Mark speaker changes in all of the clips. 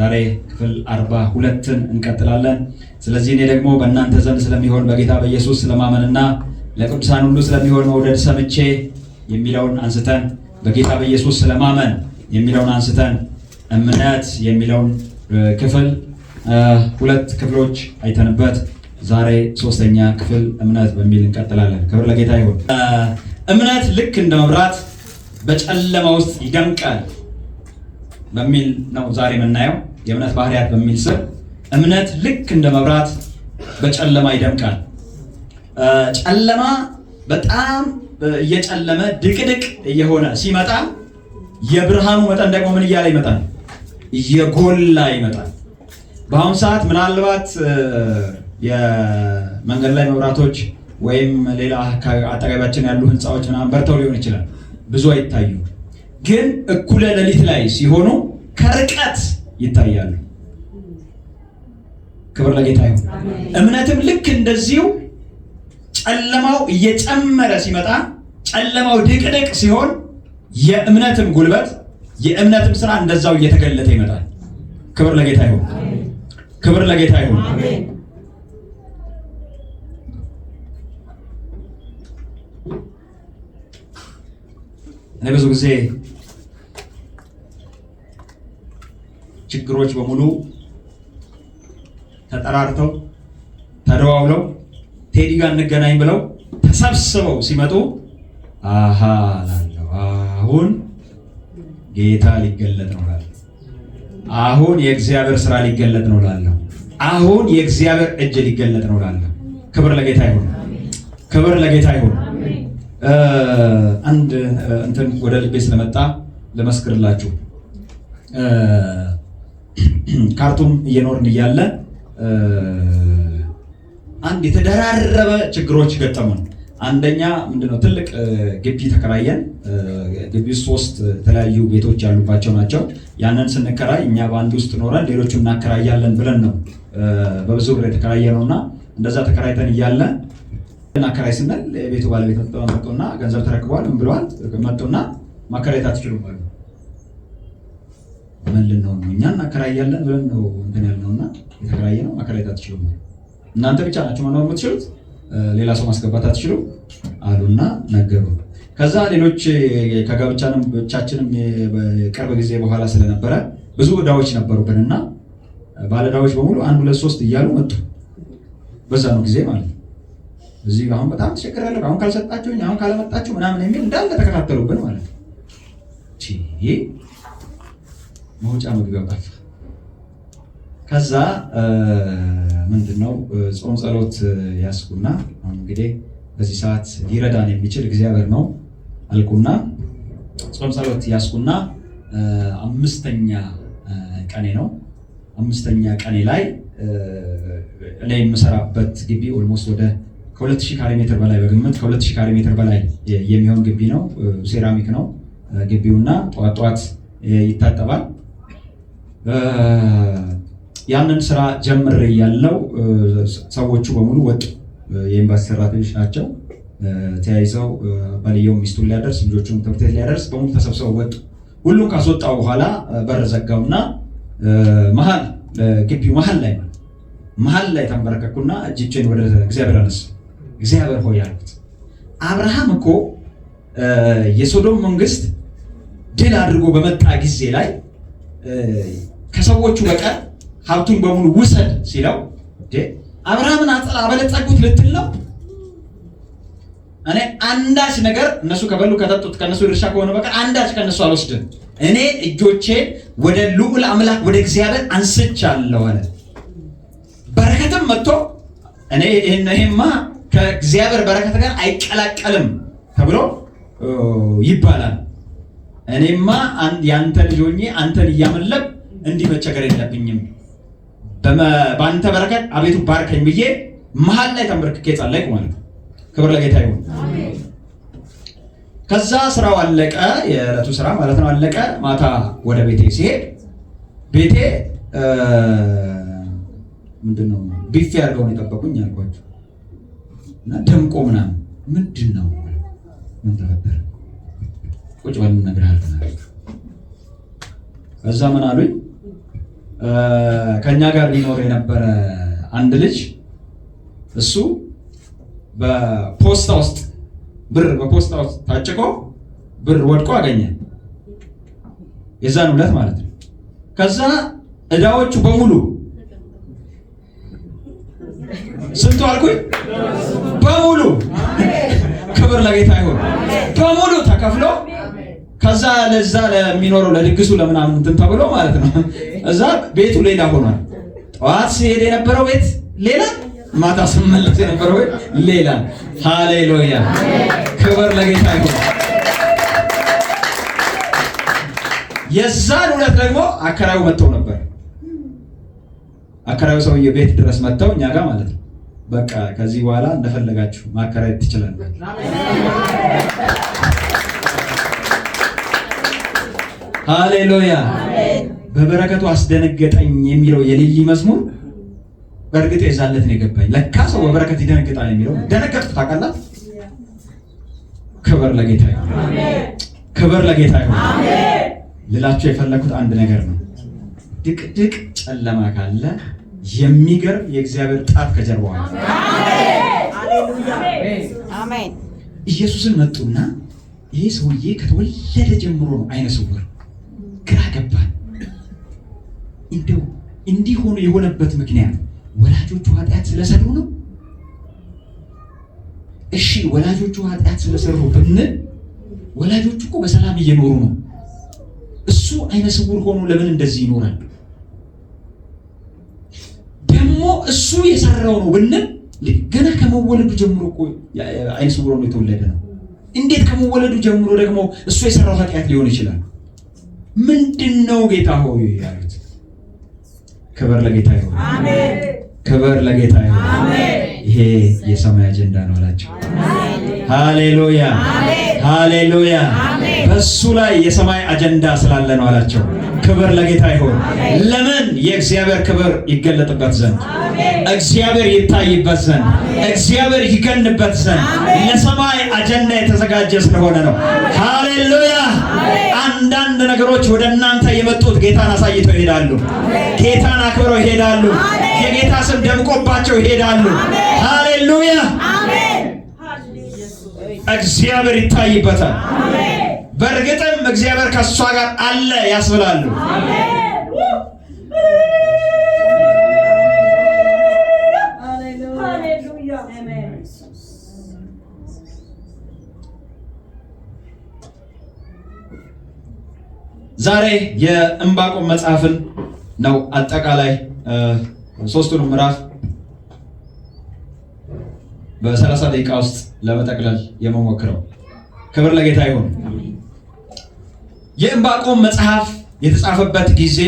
Speaker 1: ዛሬ ክፍል 42ን እንቀጥላለን። ስለዚህ እኔ ደግሞ በእናንተ ዘንድ ስለሚሆን በጌታ በኢየሱስ ስለማመንና ለቅዱሳን ሁሉ ስለሚሆን መውደድ ሰምቼ የሚለውን አንስተን በጌታ በኢየሱስ ስለማመን የሚለውን አንስተን እምነት የሚለውን ክፍል ሁለት ክፍሎች አይተንበት ዛሬ ሶስተኛ ክፍል እምነት በሚል እንቀጥላለን። ክብር ለጌታ ይሁን። እምነት ልክ እንደ መብራት በጨለማ ውስጥ ይደምቃል በሚል ነው ዛሬ የምናየው። የእምነት ባህሪያት በሚል ስር እምነት ልክ እንደ መብራት በጨለማ ይደምቃል። ጨለማ በጣም እየጨለመ ድቅድቅ እየሆነ ሲመጣ የብርሃኑ መጠን ደግሞ ምን እያለ ይመጣል? እየጎላ ይመጣል። በአሁኑ ሰዓት ምናልባት የመንገድ ላይ መብራቶች ወይም ሌላ አጠገባችን ያሉ ህንፃዎች ምናምን በርተው ሊሆን ይችላል፣ ብዙ አይታዩ። ግን እኩለ ሌሊት ላይ ሲሆኑ ከርቀት ይታያሉ። ክብር ለጌታ ይሁን። እምነትም ልክ እንደዚሁ ጨለማው እየጨመረ ሲመጣ፣ ጨለማው ድቅድቅ ሲሆን የእምነትም ጉልበት የእምነትም ስራ እንደዛው እየተገለጠ ይመጣል። ክብር ለጌታ ይሁን። ክብር ለጌታ ይሁን። እኔ ብዙ ጊዜ ችግሮች በሙሉ ተጠራርተው ተደዋውለው ቴዲ ጋር እንገናኝ ብለው ተሰብስበው ሲመጡ አሃ ላለው አሁን ጌታ ሊገለጥ ነው ላለው፣ አሁን የእግዚአብሔር ስራ ሊገለጥ ነው ላለው፣ አሁን የእግዚአብሔር እጅ ሊገለጥ ነው ላለው። ክብር ለጌታ ይሁን። ክብር ለጌታ ይሁን። አንድ እንትን ወደ ልቤ ስለመጣ ለመስክርላችሁ። ካርቱም እየኖርን እያለ አንድ የተደራረበ ችግሮች ገጠሙን። አንደኛ ምንድነው፣ ትልቅ ግቢ ተከራየን። ግቢ ውስጥ 3 የተለያዩ ቤቶች ያሉባቸው ናቸው። ያንን ስንከራይ እኛ በአንድ ውስጥ ኖረን ሌሎቹን እናከራያለን ብለን ነው በብዙ ብር የተከራየ ነውና፣ እንደዛ ተከራይተን እያለ እናከራይ ስንል የቤቱ ባለቤት መጡና ገንዘብ ተረክበዋል። ምን ብለዋል? መጡና ማከራየት አትችሉም አሉ። ምን ልንሆን ነው? እኛ እናከራያለን ብለን ነው እንትን ያልነውና የተከራየ ነው። ማከራየት አትችሉም፣ እናንተ ብቻ ናችሁ መኖር የምትችሉት፣ ሌላ ሰው ማስገባት አትችሉም አሉና ነገሩ። ከዛ ሌሎች ከጋብቻንም ብቻችንም ቅርብ ጊዜ በኋላ ስለነበረ ብዙ ዕዳዎች ነበሩብንና ባለዕዳዎች በሙሉ 1 2 3 እያሉ መጡ። በዛ ነው ጊዜ ማለት ነው። እዚህ አሁን በጣም ተቸግሬያለሁ፣ አሁን ካልሰጣችሁኝ፣ አሁን ካለመጣችሁ ምናምን የሚል እንዳለ ተከታተሉብን ማለት ነው። መውጫ መግቢያው ጠፋ። ከዛ ምንድነው ጾም ጸሎት ያስኩና አሁን እንግዲህ በዚህ ሰዓት ሊረዳን የሚችል እግዚአብሔር ነው አልኩና ጾም ጸሎት ያስኩና 5ኛ ቀኔ ነው። 5ኛ ቀኔ ላይ እኔ የምሰራበት ግቢ ኦልሞስት ወደ ከ2000 ካሬ ሜትር በላይ በግምት ከ2000 ካሬ ሜትር በላይ የሚሆን ግቢ ነው። ሴራሚክ ነው ግቢውና ጠዋት ጠዋት ይታጠባል። ያንን ስራ ጀምሬ ያለው ሰዎቹ በሙሉ ወጡ። የኤምባሲ ሰራተኞች ናቸው። ተያይዘው ባልየው ሚስቱን ሊያደርስ ልጆቹን ትምህርት ቤት ሊያደርስ በሙሉ ተሰብስበው ወጡ። ሁሉም ካስወጣው በኋላ በር ዘጋውና ግቢው መሀል ላይ ተንበረከኩና እጆቼን ወደ እግዚአብሔር አነሳሁ። እግዚአብሔር ሆይ አልኩት፣ አብርሃም እኮ የሶዶም መንግስት ድል አድርጎ በመጣ ጊዜ ላይ ከሰዎቹ በቀር ሀብቱን በሙሉ ውሰድ ሲለው አብርሃምን አበለጸጉት ልትል ነው? እኔ አንዳች ነገር እነሱ ከበሉ ከጠጡት ከነሱ ድርሻ ከሆነ በቀር አንዳች ከነሱ አልወስድም። እኔ እጆቼን ወደ ልዑል አምላክ ወደ እግዚአብሔር አንስቻለሁ አለ። በረከትም መጥቶ ይሄማ ከእግዚአብሔር በረከት ጋር አይቀላቀልም ተብሎ ይባላል። እኔማ ያንተ ልጅ ሆኜ አንተን እያመለክ እንዲህ መቸገር የለብኝም፣ በአንተ በረከት አቤቱ ባርከኝ ብዬ መሀል ላይ ተንበርክኬ ጸለይኩ ማለት ነው። ክብር ለጌታ ይሁን። ከዛ ስራው አለቀ፣ የዕለቱ ስራ ማለት ነው አለቀ። ማታ ወደ ቤቴ ሲሄድ ቤቴ ምንድነው ቢፌ አድርገው ነው የጠበቁኝ አልኳቸው እና ደምቆ ምናምን ምንድነው ምን ተፈጠረ? ቁጭ በል እነግርሃለሁ። ከዛ ምን አሉኝ? ከኛ ጋር ሊኖር የነበረ አንድ ልጅ እሱ በፖስታ ውስጥ ብር ታጭቆ ብር ወድቆ አገኘ። የዛን ዕለት ማለት ነው። ከዛ እዳዎቹ በሙሉ ስንቱ አልኩኝ? በሙሉ ክብር ለጌታ ይሁን። በሙሉ ተከፍሎ ከዛ ለዛ ለሚኖረው ለድግሱ ለምናምን እንትን ተብሎ ማለት ነው። እዛ ቤቱ ሌላ ሆኗል። ጠዋት ሲሄድ የነበረው ቤት ሌላ፣ ማታ ስመለስ የነበረው ቤት ሌላ። ሃሌሉያ ክብር ለጌታ ይሁን። የዛን ዕለት ደግሞ አከራዩ መጥተው ነበር። አከራዩ ሰውዬ ቤት ድረስ መጥተው እኛ ጋር ማለት ነው በቃ ከዚህ በኋላ እንደፈለጋችሁ ማከራየት ትችላላችሁ። ሃሌሉያ በበረከቱ አስደነገጠኝ የሚለው የሌሊ መዝሙር በእርግጥ የዛለት ነው የገባኝ። ለካ ሰው በበረከት ይደነግጣል የሚለው ደነገጥኩ። ታውቃለህ? ክብር ለጌታ ይሁን። ክብር ለጌታ ይሁን። ልላችሁ የፈለኩት አንድ ነገር ነው። ድቅድቅ ጨለማ ካለ የሚገርም የእግዚአብሔር ጣት ከጀርባው አለ። አሜን። ኢየሱስን መጡና ይሄ ሰውዬ ከተወለደ ጀምሮ ነው አይነ ስውር። ግራ ገባን። እንደው እንዲህ ሆኖ የሆነበት ምክንያት ወላጆቹ ኃጢአት ስለሰሩ ነው? እሺ ወላጆቹ ኃጢአት ስለሰሩ ብንል ወላጆቹ እኮ በሰላም እየኖሩ ነው። እሱ አይነ ስውር ሆኖ ለምን እንደዚህ ይኖራል? ደግሞ እሱ የሰራው ነው ብንል ገና ከመወለዱ ጀምሮ እኮ አይነ ስውር ሆኖ የተወለደ ነው። እንዴት ከመወለዱ ጀምሮ ደግሞ እሱ የሰራው ኃጢአት ሊሆን ይችላል? ምንድነው ጌታ ሆይ ያሉት? ክብር ለጌታ ይሁን። አሜን። ክብር ለጌታ ይሁን። አሜን። ይሄ የሰማይ አጀንዳ ነው አላቸው። ሃሌሉያ ሃሌሉያ። በሱ ላይ የሰማይ አጀንዳ ስላለ ነው አላቸው። ክብር ለጌታ ይሁን። ለምን? የእግዚአብሔር ክብር ይገለጥበት ዘንድ፣ እግዚአብሔር ይታይበት ዘንድ፣ እግዚአብሔር ይገንበት ዘንድ ለሰማይ አጀንዳ የተዘጋጀ ስለሆነ ነው። ሃሌሉያ። አንዳንድ ነገሮች ወደ እናንተ የመጡት ጌታን አሳይተው ይሄዳሉ። ጌታን አክብረው ይሄዳሉ። የጌታ ስም ደምቆባቸው ይሄዳሉ። ሃሌሉያ። እግዚአብሔር ይታይበታል። በእርግጥም እግዚአብሔር ከእሷ ጋር አለ ያስብላሉ። ዛሬ የዕንባቆም መጽሐፍን ነው አጠቃላይ ሶስቱንም ምዕራፍ በ30 ደቂቃ ውስጥ ለመጠቅለል የመሞክረው። ክብር ለጌታ ይሁን። የዕንባቆም መጽሐፍ የተጻፈበት ጊዜ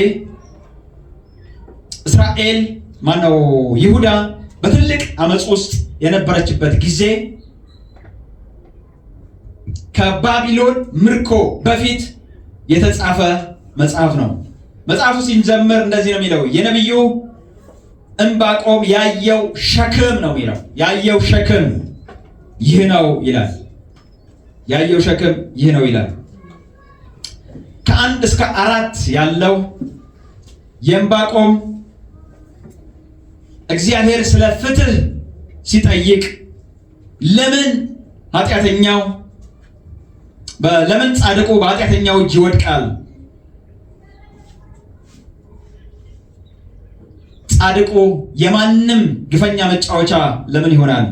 Speaker 1: እስራኤል ይሁዳ በትልቅ አመጽ ውስጥ የነበረችበት ጊዜ ከባቢሎን ምርኮ በፊት የተጻፈ መጽሐፍ ነው። መጽሐፉ ሲጀምር እንደዚህ ነው የሚለው፣ የነቢዩ ዕንባቆም ያየው ሸክም ነው የሚለው። ያየው ሸክም ይህ ነው ይላል። ያየው ሸክም ይህ ነው ይላል። ከ1 እስከ 4 ያለው የዕንባቆም እግዚአብሔር ስለ ፍትህ ሲጠይቅ ለምን ጻድቁ በኃጢአተኛው እጅ ይወድቃል? ጻድቁ የማንም ግፈኛ መጫወቻ ለምን ይሆናል?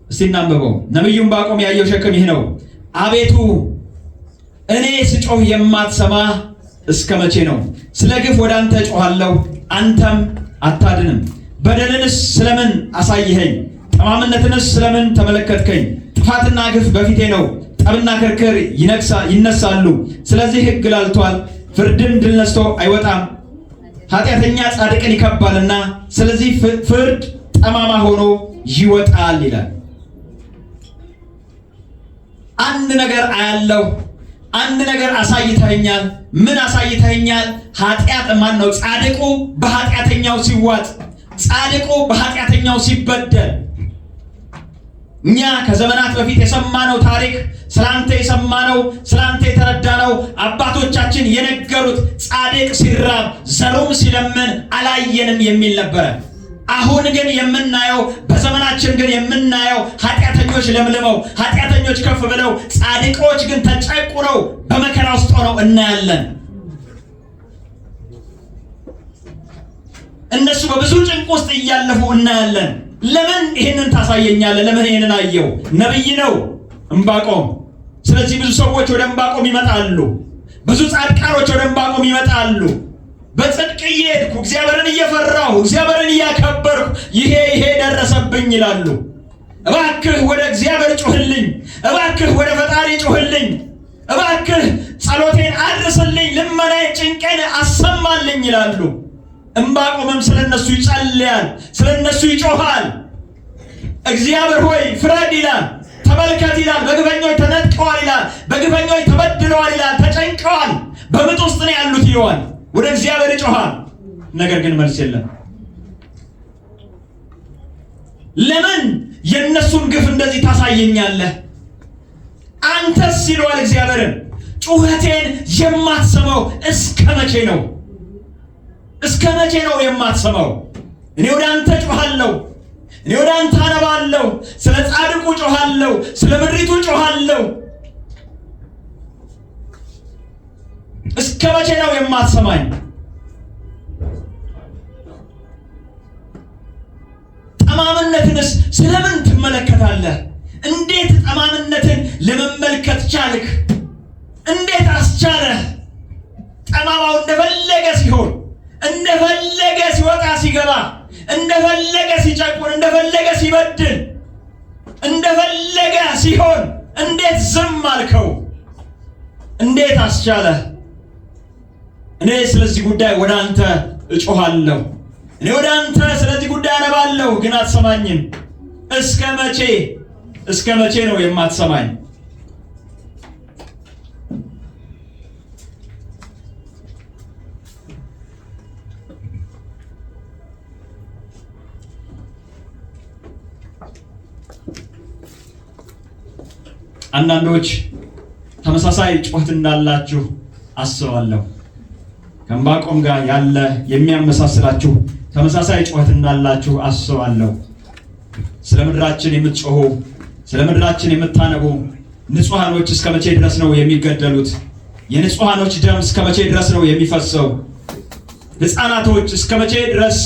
Speaker 1: እስቲ እናንብበው። ነቢዩ ዕንባቆም ያየው ሸክም ይህ ነው። አቤቱ እኔ ስጮህ የማትሰማ እስከ መቼ ነው? ስለ ግፍ ወደ አንተ ጮኻለሁ፣ አንተም አታድንም። በደልንስ ስለምን አሳየኸኝ? ጠማምነትንስ ስለምን ተመለከትከኝ? ጥፋትና ግፍ በፊቴ ነው፣ ጠብና ክርክር ይነሳሉ። ስለዚህ ሕግ ላልቷል፣ ፍርድም ድል ነስቶ አይወጣም። ኃጢአተኛ ጻድቅን ይከባልና፣ ስለዚህ ፍርድ ጠማማ ሆኖ ይወጣል ይላል። አንድ ነገር አያለው፣ አንድ ነገር አሳይተኸኛል። ምን አሳይተኸኛል? ጻድቁ በኃጢአተኛው ሲዋጥ፣ ጻድቁ በኃጢአተኛው ሲበደል፣ እኛ ከዘመናት በፊት የሰማነው ታሪክ ስላንተ የሰማነው ስላንተ የተረዳነው አባቶቻችን የነገሩት ጻድቅ ሲራብ ዘሩም ሲለምን አላየንም የሚል ነበረ። አሁን ግን የምናየው በዘመናችን ግን የምናየው ኃጢአተኞች ለምልመው ኃጢአተኞች ከፍ ብለው ጻድቆች ግን ተጨቁነው በመከራ ውስጥ ሆነው እናያለን። እነሱ በብዙ ጭንቅ ውስጥ እያለፉ እናያለን። ለምን ይሄንን ታሳየኛለህ? ለምን ይሄንን አየው? ነብይ ነው ዕንባቆም። ስለዚህ ብዙ ሰዎች ወደ ዕንባቆም ይመጣሉ። ብዙ ጻድቃኖች ወደ ዕንባቆም ይመጣሉ። በጽድቅ እየሄድኩ እግዚአብሔርን እየፈራሁ እግዚአብሔርን እያከበርኩ ይሄ ደረሰብኝ ይላሉ። እባክህ ወደ እግዚአብሔር ጩህልኝ፣ እባክህ ወደ ፈጣሪ ጩህልኝ፣ እባክህ ጸሎቴን አድርስልኝ፣ ልመናዬን ጭንቄን አሰማልኝ ይላሉ። ዕንባቆምም ስለነሱ ይጸልያል፣ ስለነሱ ይጮሃል። እግዚአብሔር ሆይ ፍረድ ይላል፣ ተመልከት ይላል። በግፈኞች ተነጥቀዋል ይላል፣ በግፈኞች ተበድለዋል ይላል፣ ተጨንቀዋል፣ በምጥ ውስጥ ነው ያሉት ይለዋል። ወደ እግዚአብሔር ይጮሃል። ነገር ግን መልስ የለም። ለምን የነሱን ግፍ እንደዚህ ታሳየኛለህ? አንተስ ይለዋል እግዚአብሔርን፣ ጩኸቴን የማትሰማው እስከ መቼ ነው? እስከ መቼ ነው የማትሰማው? እኔ ወደ አንተ ጮሃለሁ፣ እኔ ወደ አንተ አነባለሁ፣ ስለ ጻድቁ ጮሃለሁ፣ ስለ ምድሪቱ ጮሃለሁ። እስከ መቼ ነው የማትሰማኝ? ጠማምነትንስ ስለምን ትመለከታለህ? እንዴት ጠማምነትን ለመመልከት ቻልክ? እንዴት አስቻለህ? ጠማማው እንደፈለገ ሲሆን፣ እንደፈለገ ሲወጣ ሲገባ፣ እንደፈለገ ሲጨቁን፣ እንደፈለገ ሲበድል፣ እንደፈለገ ሲሆን እንዴት ዝም አልከው? እንዴት አስቻለህ? እኔ ስለዚህ ጉዳይ ወደ አንተ እጮሃለሁ፣ እኔ ወደ አንተ ስለዚህ ጉዳይ አነባለሁ፣ ግን አትሰማኝም። እስከ መቼ ነው የማትሰማኝ? አንዳንዶች ተመሳሳይ ጩኸት እንዳላችሁ አስባለሁ። ከዕንባቆም ጋር ያለ የሚያመሳስላችሁ ተመሳሳይ ጩኸት እንዳላችሁ አስባለሁ። ስለ ምድራችን የምትጮሁ፣ ስለ ምድራችን የምታነቡ ንጹሃኖች እስከ መቼ ድረስ ነው የሚገደሉት? የንጹሃኖች ደም እስከ መቼ ድረስ ነው የሚፈሰው? ሕፃናቶች እስከ መቼ ድረስ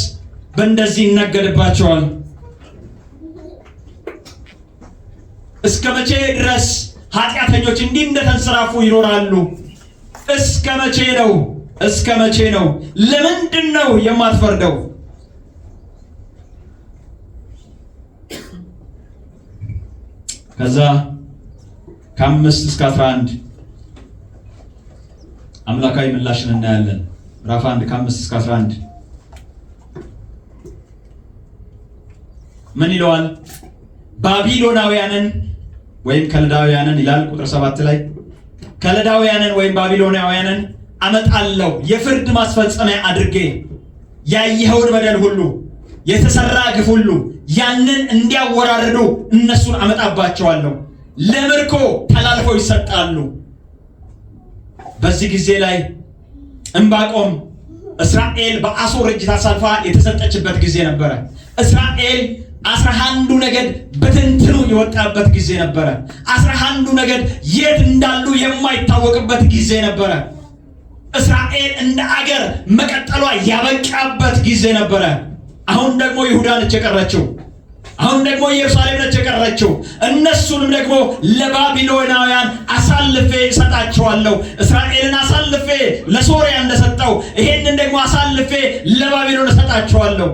Speaker 1: በእንደዚህ ይነገድባቸዋል? እስከ መቼ ድረስ ኃጢአተኞች እንዲህ እንደተንሰራፉ ይኖራሉ? እስከ መቼ ነው? እስከ መቼ ነው? ለምንድን ነው የማትፈርደው? ከዛ ከ5 እስከ 11 አምላካዊ ምላሽን እናያለን። ምዕራፍ 1 ከ5 እስከ 11 ምን ይለዋል? ባቢሎናውያንን ወይም ከለዳውያንን ይላል ቁጥር 7 ላይ ከለዳውያንን ወይም ባቢሎናውያንን አመጣለሁ የፍርድ ማስፈጸሚያ አድርጌ ያየኸውን በደል ሁሉ የተሰራ ግፍ ሁሉ ያንን እንዲያወራርዱ እነሱን አመጣባቸዋለሁ፣ ለምርኮ ተላልፈው ይሰጣሉ። በዚህ ጊዜ ላይ ዕንባቆም እስራኤል በአሦር እጅ ታሳልፋ የተሰጠችበት ጊዜ ነበረ። እስራኤል 11ዱ ነገድ በትንትኑ የወጣበት ጊዜ ነበረ። 11ዱ ነገድ የት እንዳሉ የማይታወቅበት ጊዜ ነበረ። እስራኤል እንደ አገር መቀጠሏ ያበቃበት ጊዜ ነበረ። አሁን ደግሞ ይሁዳ ነች የቀረችው። አሁን ደግሞ ኢየሩሳሌም ነች የቀረችው። እነሱንም ደግሞ ለባቢሎናውያን አሳልፌ እሰጣቸዋለሁ። እስራኤልን አሳልፌ ለሶርያ እንደሰጠው ይሄንን ደግሞ አሳልፌ ለባቢሎን እሰጣቸዋለሁ።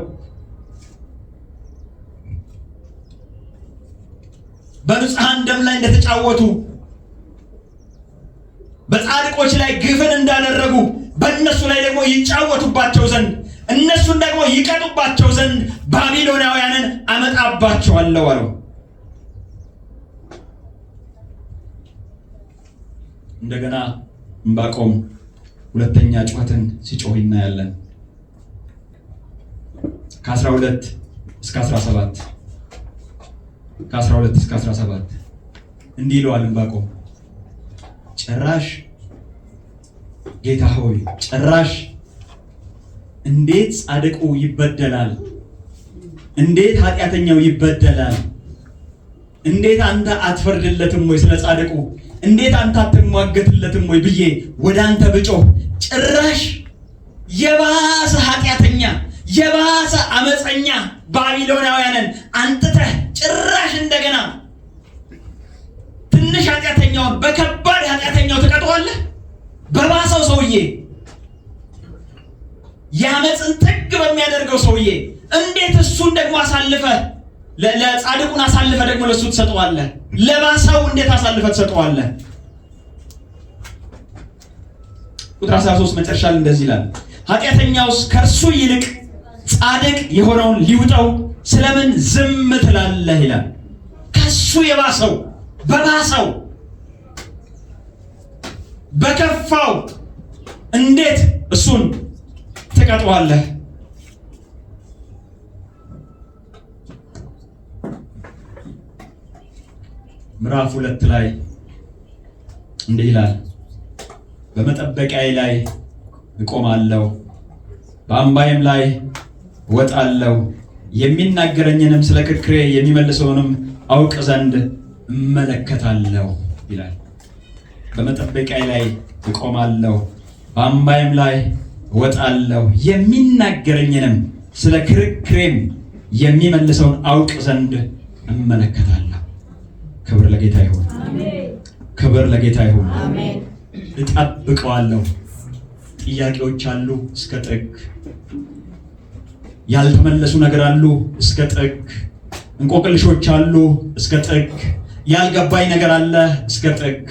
Speaker 1: በንጹሐን ደም ላይ እንደተጫወቱ በጻድቆች ላይ ግፍን እንዳደረጉ በእነሱ ላይ ደግሞ ይጫወቱባቸው ዘንድ እነሱን ደግሞ ይቀጡባቸው ዘንድ ባቢሎናውያንን አመጣባቸዋለሁ አለው። እንደገና ዕንባቆም ሁለተኛ ጩኸትን ሲጮህ እናያለን። ከ12 እስከ 17 ከ12 እስከ 17 እንዲህ ይለዋል ዕንባቆም። ጭራሽ ጌታ ሆይ ጭራሽ እንዴት ጻድቁ ይበደላል? እንዴት ኃጢአተኛው ይበደላል? እንዴት አንተ አትፈርድለትም ወይ? ስለ ጻድቁ እንዴት አንተ አትሟገትለትም ወይ ብዬ ወደ አንተ ብጮህ ጭራሽ የባሰ ኃጢአተኛ የባሰ አመፀኛ ባቢሎናውያንን አንጥተህ ጭራሽ እንደገና ትንሽ ኃጢአተኛውን በከባድ ኃጢአተኛው ትቀጠዋለህ። በባሰው ሰውዬ ያመፅን ጥግ በሚያደርገው ሰውዬ እንዴት እሱን ደግሞ አሳልፈህ ለጻድቁን አሳልፈህ ደግሞ ለሱ ትሰጠዋለህ? ለባሰው እንዴት አሳልፈህ ትሰጠዋለህ? ቁጥር 13 መጨረሻ ላይ እንደዚህ ይላል፣ ኃጢአተኛውስ ከእርሱ ይልቅ ጻድቅ የሆነውን ሊውጠው ስለምን ዝም ትላለህ ይላል። ከሱ የባሰው በባሰው በከፋው እንዴት እሱን ትቀጠዋለህ? ምዕራፍ 2 ላይ እንዲህ ይላል፣ በመጠበቂያዬ ላይ እቆማለሁ፣ በአምባዬም ላይ እወጣለሁ፣ የሚናገረኝንም ስለ ክርክሬ የሚመልሰውንም አውቅ ዘንድ እመለከታለሁ ይላል። በመጠበቂያዬ ላይ እቆማለሁ፣ በአምባዬም ላይ እወጣለሁ፣ የሚናገረኝንም ስለ ክርክሬም የሚመልሰውን አውቅ ዘንድ እመለከታለሁ። ክብር ለጌታ ይሁን። አሜን። ክብር ለጌታ ይሁን። አሜን። እጠብቀዋለሁ። ጥያቄዎች አሉ እስከ ጥግ፣ ያልተመለሱ ነገር አሉ እስከ ጥግ፣ እንቆቅልሾች አሉ እስከ ጥግ፣ ያልገባኝ ነገር አለ እስከ ጥግ፣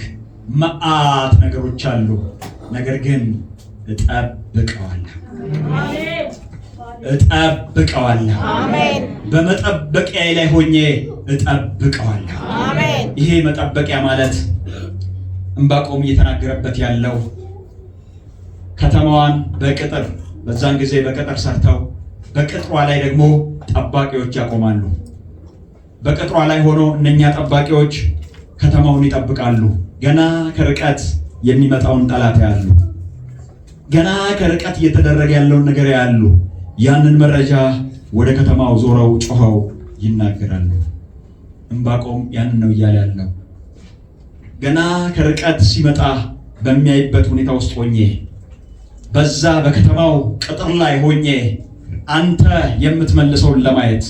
Speaker 1: መዓት ነገሮች አሉ። ነገር ግን እጠብቀዋለሁ። አሜን። እጠብቀዋለሁ። አሜን። በመጠበቂያዬ ላይ ሆኜ እጠብቀዋለሁ። አሜን። ይሄ መጠበቂያ ማለት ዕንባቆም እየተናገረበት ያለው ከተማዋን በቅጥር በዛን ጊዜ በቅጥር ሰርተው በቅጥሯ ላይ ደግሞ ጠባቂዎች ያቆማሉ። በቅጥሯ ላይ ሆኖ እነኛ ጠባቂዎች ከተማውን ይጠብቃሉ። ገና ከርቀት የሚመጣውን ጠላት ያሉ፣ ገና ከርቀት እየተደረገ ያለውን ነገር ያሉ፣ ያንን መረጃ ወደ ከተማው ዞረው ጮኸው ይናገራሉ። ዕንባቆም ያንን ነው እያለ ያለው። ገና ከርቀት ሲመጣ በሚያይበት ሁኔታ ውስጥ ሆኜ በዛ በከተማው ቅጥር ላይ ሆኜ አንተ የምትመልሰውን ለማየት፣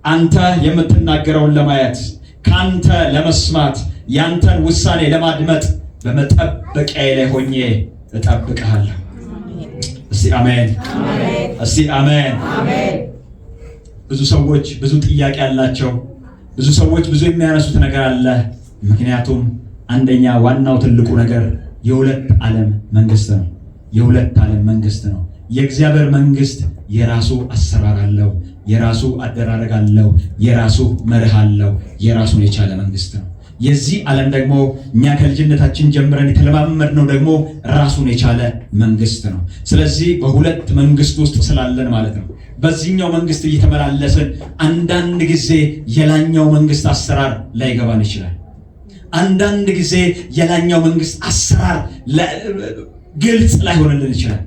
Speaker 1: አንተ የምትናገረውን ለማየት፣ ካንተ ለመስማት፣ ያንተን ውሳኔ ለማድመጥ በመጠበቂያዬ ላይ ሆኜ እጠብቅሃለሁ። እስቲ አሜን፣ እስቲ አሜን። ብዙ ሰዎች ብዙ ጥያቄ አላቸው። ብዙ ሰዎች ብዙ የሚያነሱት ነገር አለ። ምክንያቱም አንደኛ ዋናው ትልቁ ነገር የሁለት ዓለም መንግስት ነው። የሁለት ዓለም መንግስት ነው። የእግዚአብሔር መንግስት የራሱ አሰራር አለው፣ የራሱ አደራረግ አለው፣ የራሱ መርህ አለው፣ የራሱን የቻለ መንግስት ነው። የዚህ ዓለም ደግሞ እኛ ከልጅነታችን ጀምረን የተለማመድነው ደግሞ ራሱን የቻለ መንግስት ነው። ስለዚህ በሁለት መንግስት ውስጥ ስላለን ማለት ነው በዚህኛው መንግስት እየተመላለስን አንዳንድ ጊዜ የላኛው መንግስት አሰራር ላይገባን ይችላል። አንዳንድ ጊዜ የላኛው መንግስት አሰራር ግልጽ ላይሆንልን ይችላል።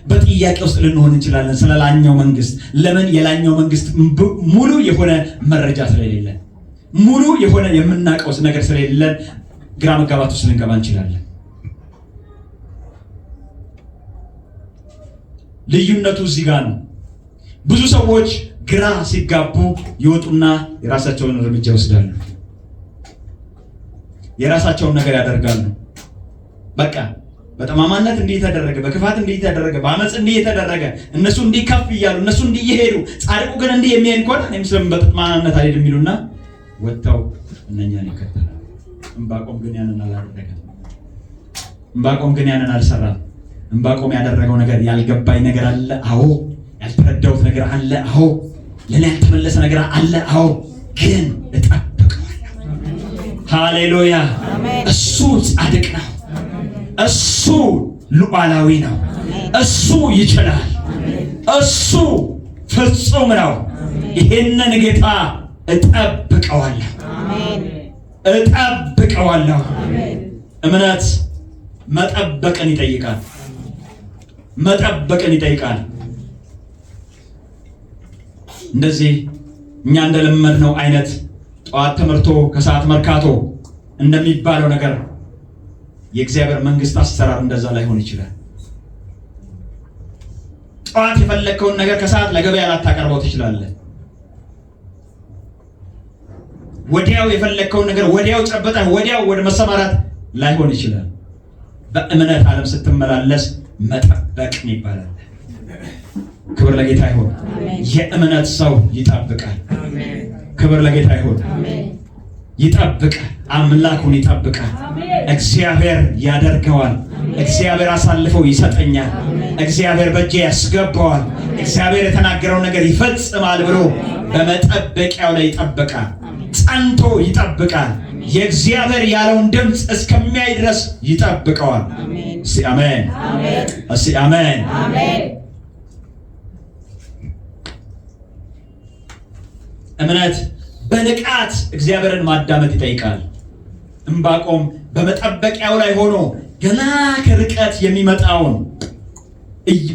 Speaker 1: በጥያቄ ውስጥ ልንሆን እንችላለን ስለ ላኛው መንግስት። ለምን? የላኛው መንግስት ሙሉ የሆነ መረጃ ስለሌለን፣ ሙሉ የሆነ የምናውቀው ነገር ስለሌለን ግራ መጋባት ውስጥ ልንገባ እንችላለን። ልዩነቱ እዚህ ጋር ነው። ብዙ ሰዎች ግራ ሲጋቡ ይወጡና የራሳቸውን እርምጃ ይወስዳሉ። የራሳቸውን ነገር ያደርጋሉ። በቃ በጠማማነት እንዲህ ተደረገ፣ በክፋት እንዲህ ተደረገ፣ በአመጽ እንዲህ ተደረገ፣ እነሱ እንዲህ ከፍ እያሉ እነሱ እንዲህ እየሄዱ ጻድቁ ግን እንዲህ የሚሄድ ከሆነ እኔም ስለምን በጠማማነት አልሄድም የሚሉና ወጥተው እነኛን ይከተላሉ። ዕንባቆም ግን ያንን አላደረገም። ዕንባቆም ግን ያንን አልሰራም። ዕንባቆም ያደረገው ነገር ያልገባኝ ነገር አለ፣ አዎ። ያልተረዳሁት ነገር አለ፣ አዎ። ለኔ ያልተመለሰ ነገር አለ፣ አዎ። ግን እጠብቀዋለሁ። ሃሌሉያ! እሱ ጻድቅ ነው። እሱ ሉዓላዊ ነው። እሱ ይችላል። እሱ ፍጹም ነው። ይሄንን ጌታ እጠብቀዋለሁ። እጠብቀዋለሁ። እምነት መጠበቅን ይጠይቃል። መጠበቅን ይጠይቃል። እንደዚህ እኛ እንደለመድነው አይነት ጠዋት ተመርቶ ከሰዓት መርካቶ እንደሚባለው ነገር የእግዚአብሔር መንግስት አሰራር እንደዛ ላይሆን ይችላል። ጠዋት የፈለከውን ነገር ከሰዓት ለገበያ ላታቀርበው ትችላለህ። ወዲያው የፈለከውን ነገር ወዲያው ጨበጠህ ወዲያው ወደ መሰማራት ላይሆን ይችላል። በእምነት ዓለም ስትመላለስ መጠበቅ ይባላል። ክብር ለጌታ ይሁን። የእምነት ሰው ይጠብቃል። ክብር ለጌታ ይሁን። ይጠብቃል። አምላኩን ይጠብቃል። እግዚአብሔር ያደርገዋል። እግዚአብሔር አሳልፈው ይሰጠኛል። እግዚአብሔር በእጄ ያስገባዋል። እግዚአብሔር የተናገረውን ነገር ይፈጽማል ብሎ በመጠበቂያው ላይ ይጠብቃል። ጸንቶ ይጠብቃል። የእግዚአብሔር ያለውን ድምፅ እስከሚያይ ድረስ ይጠብቀዋል። እስቲ አሜን፣ እስቲ አሜን። እምነት በንቃት እግዚአብሔርን ማዳመጥ ይጠይቃል። ዕንባቆም በመጠበቂያው ላይ ሆኖ ገና ከርቀት የሚመጣውን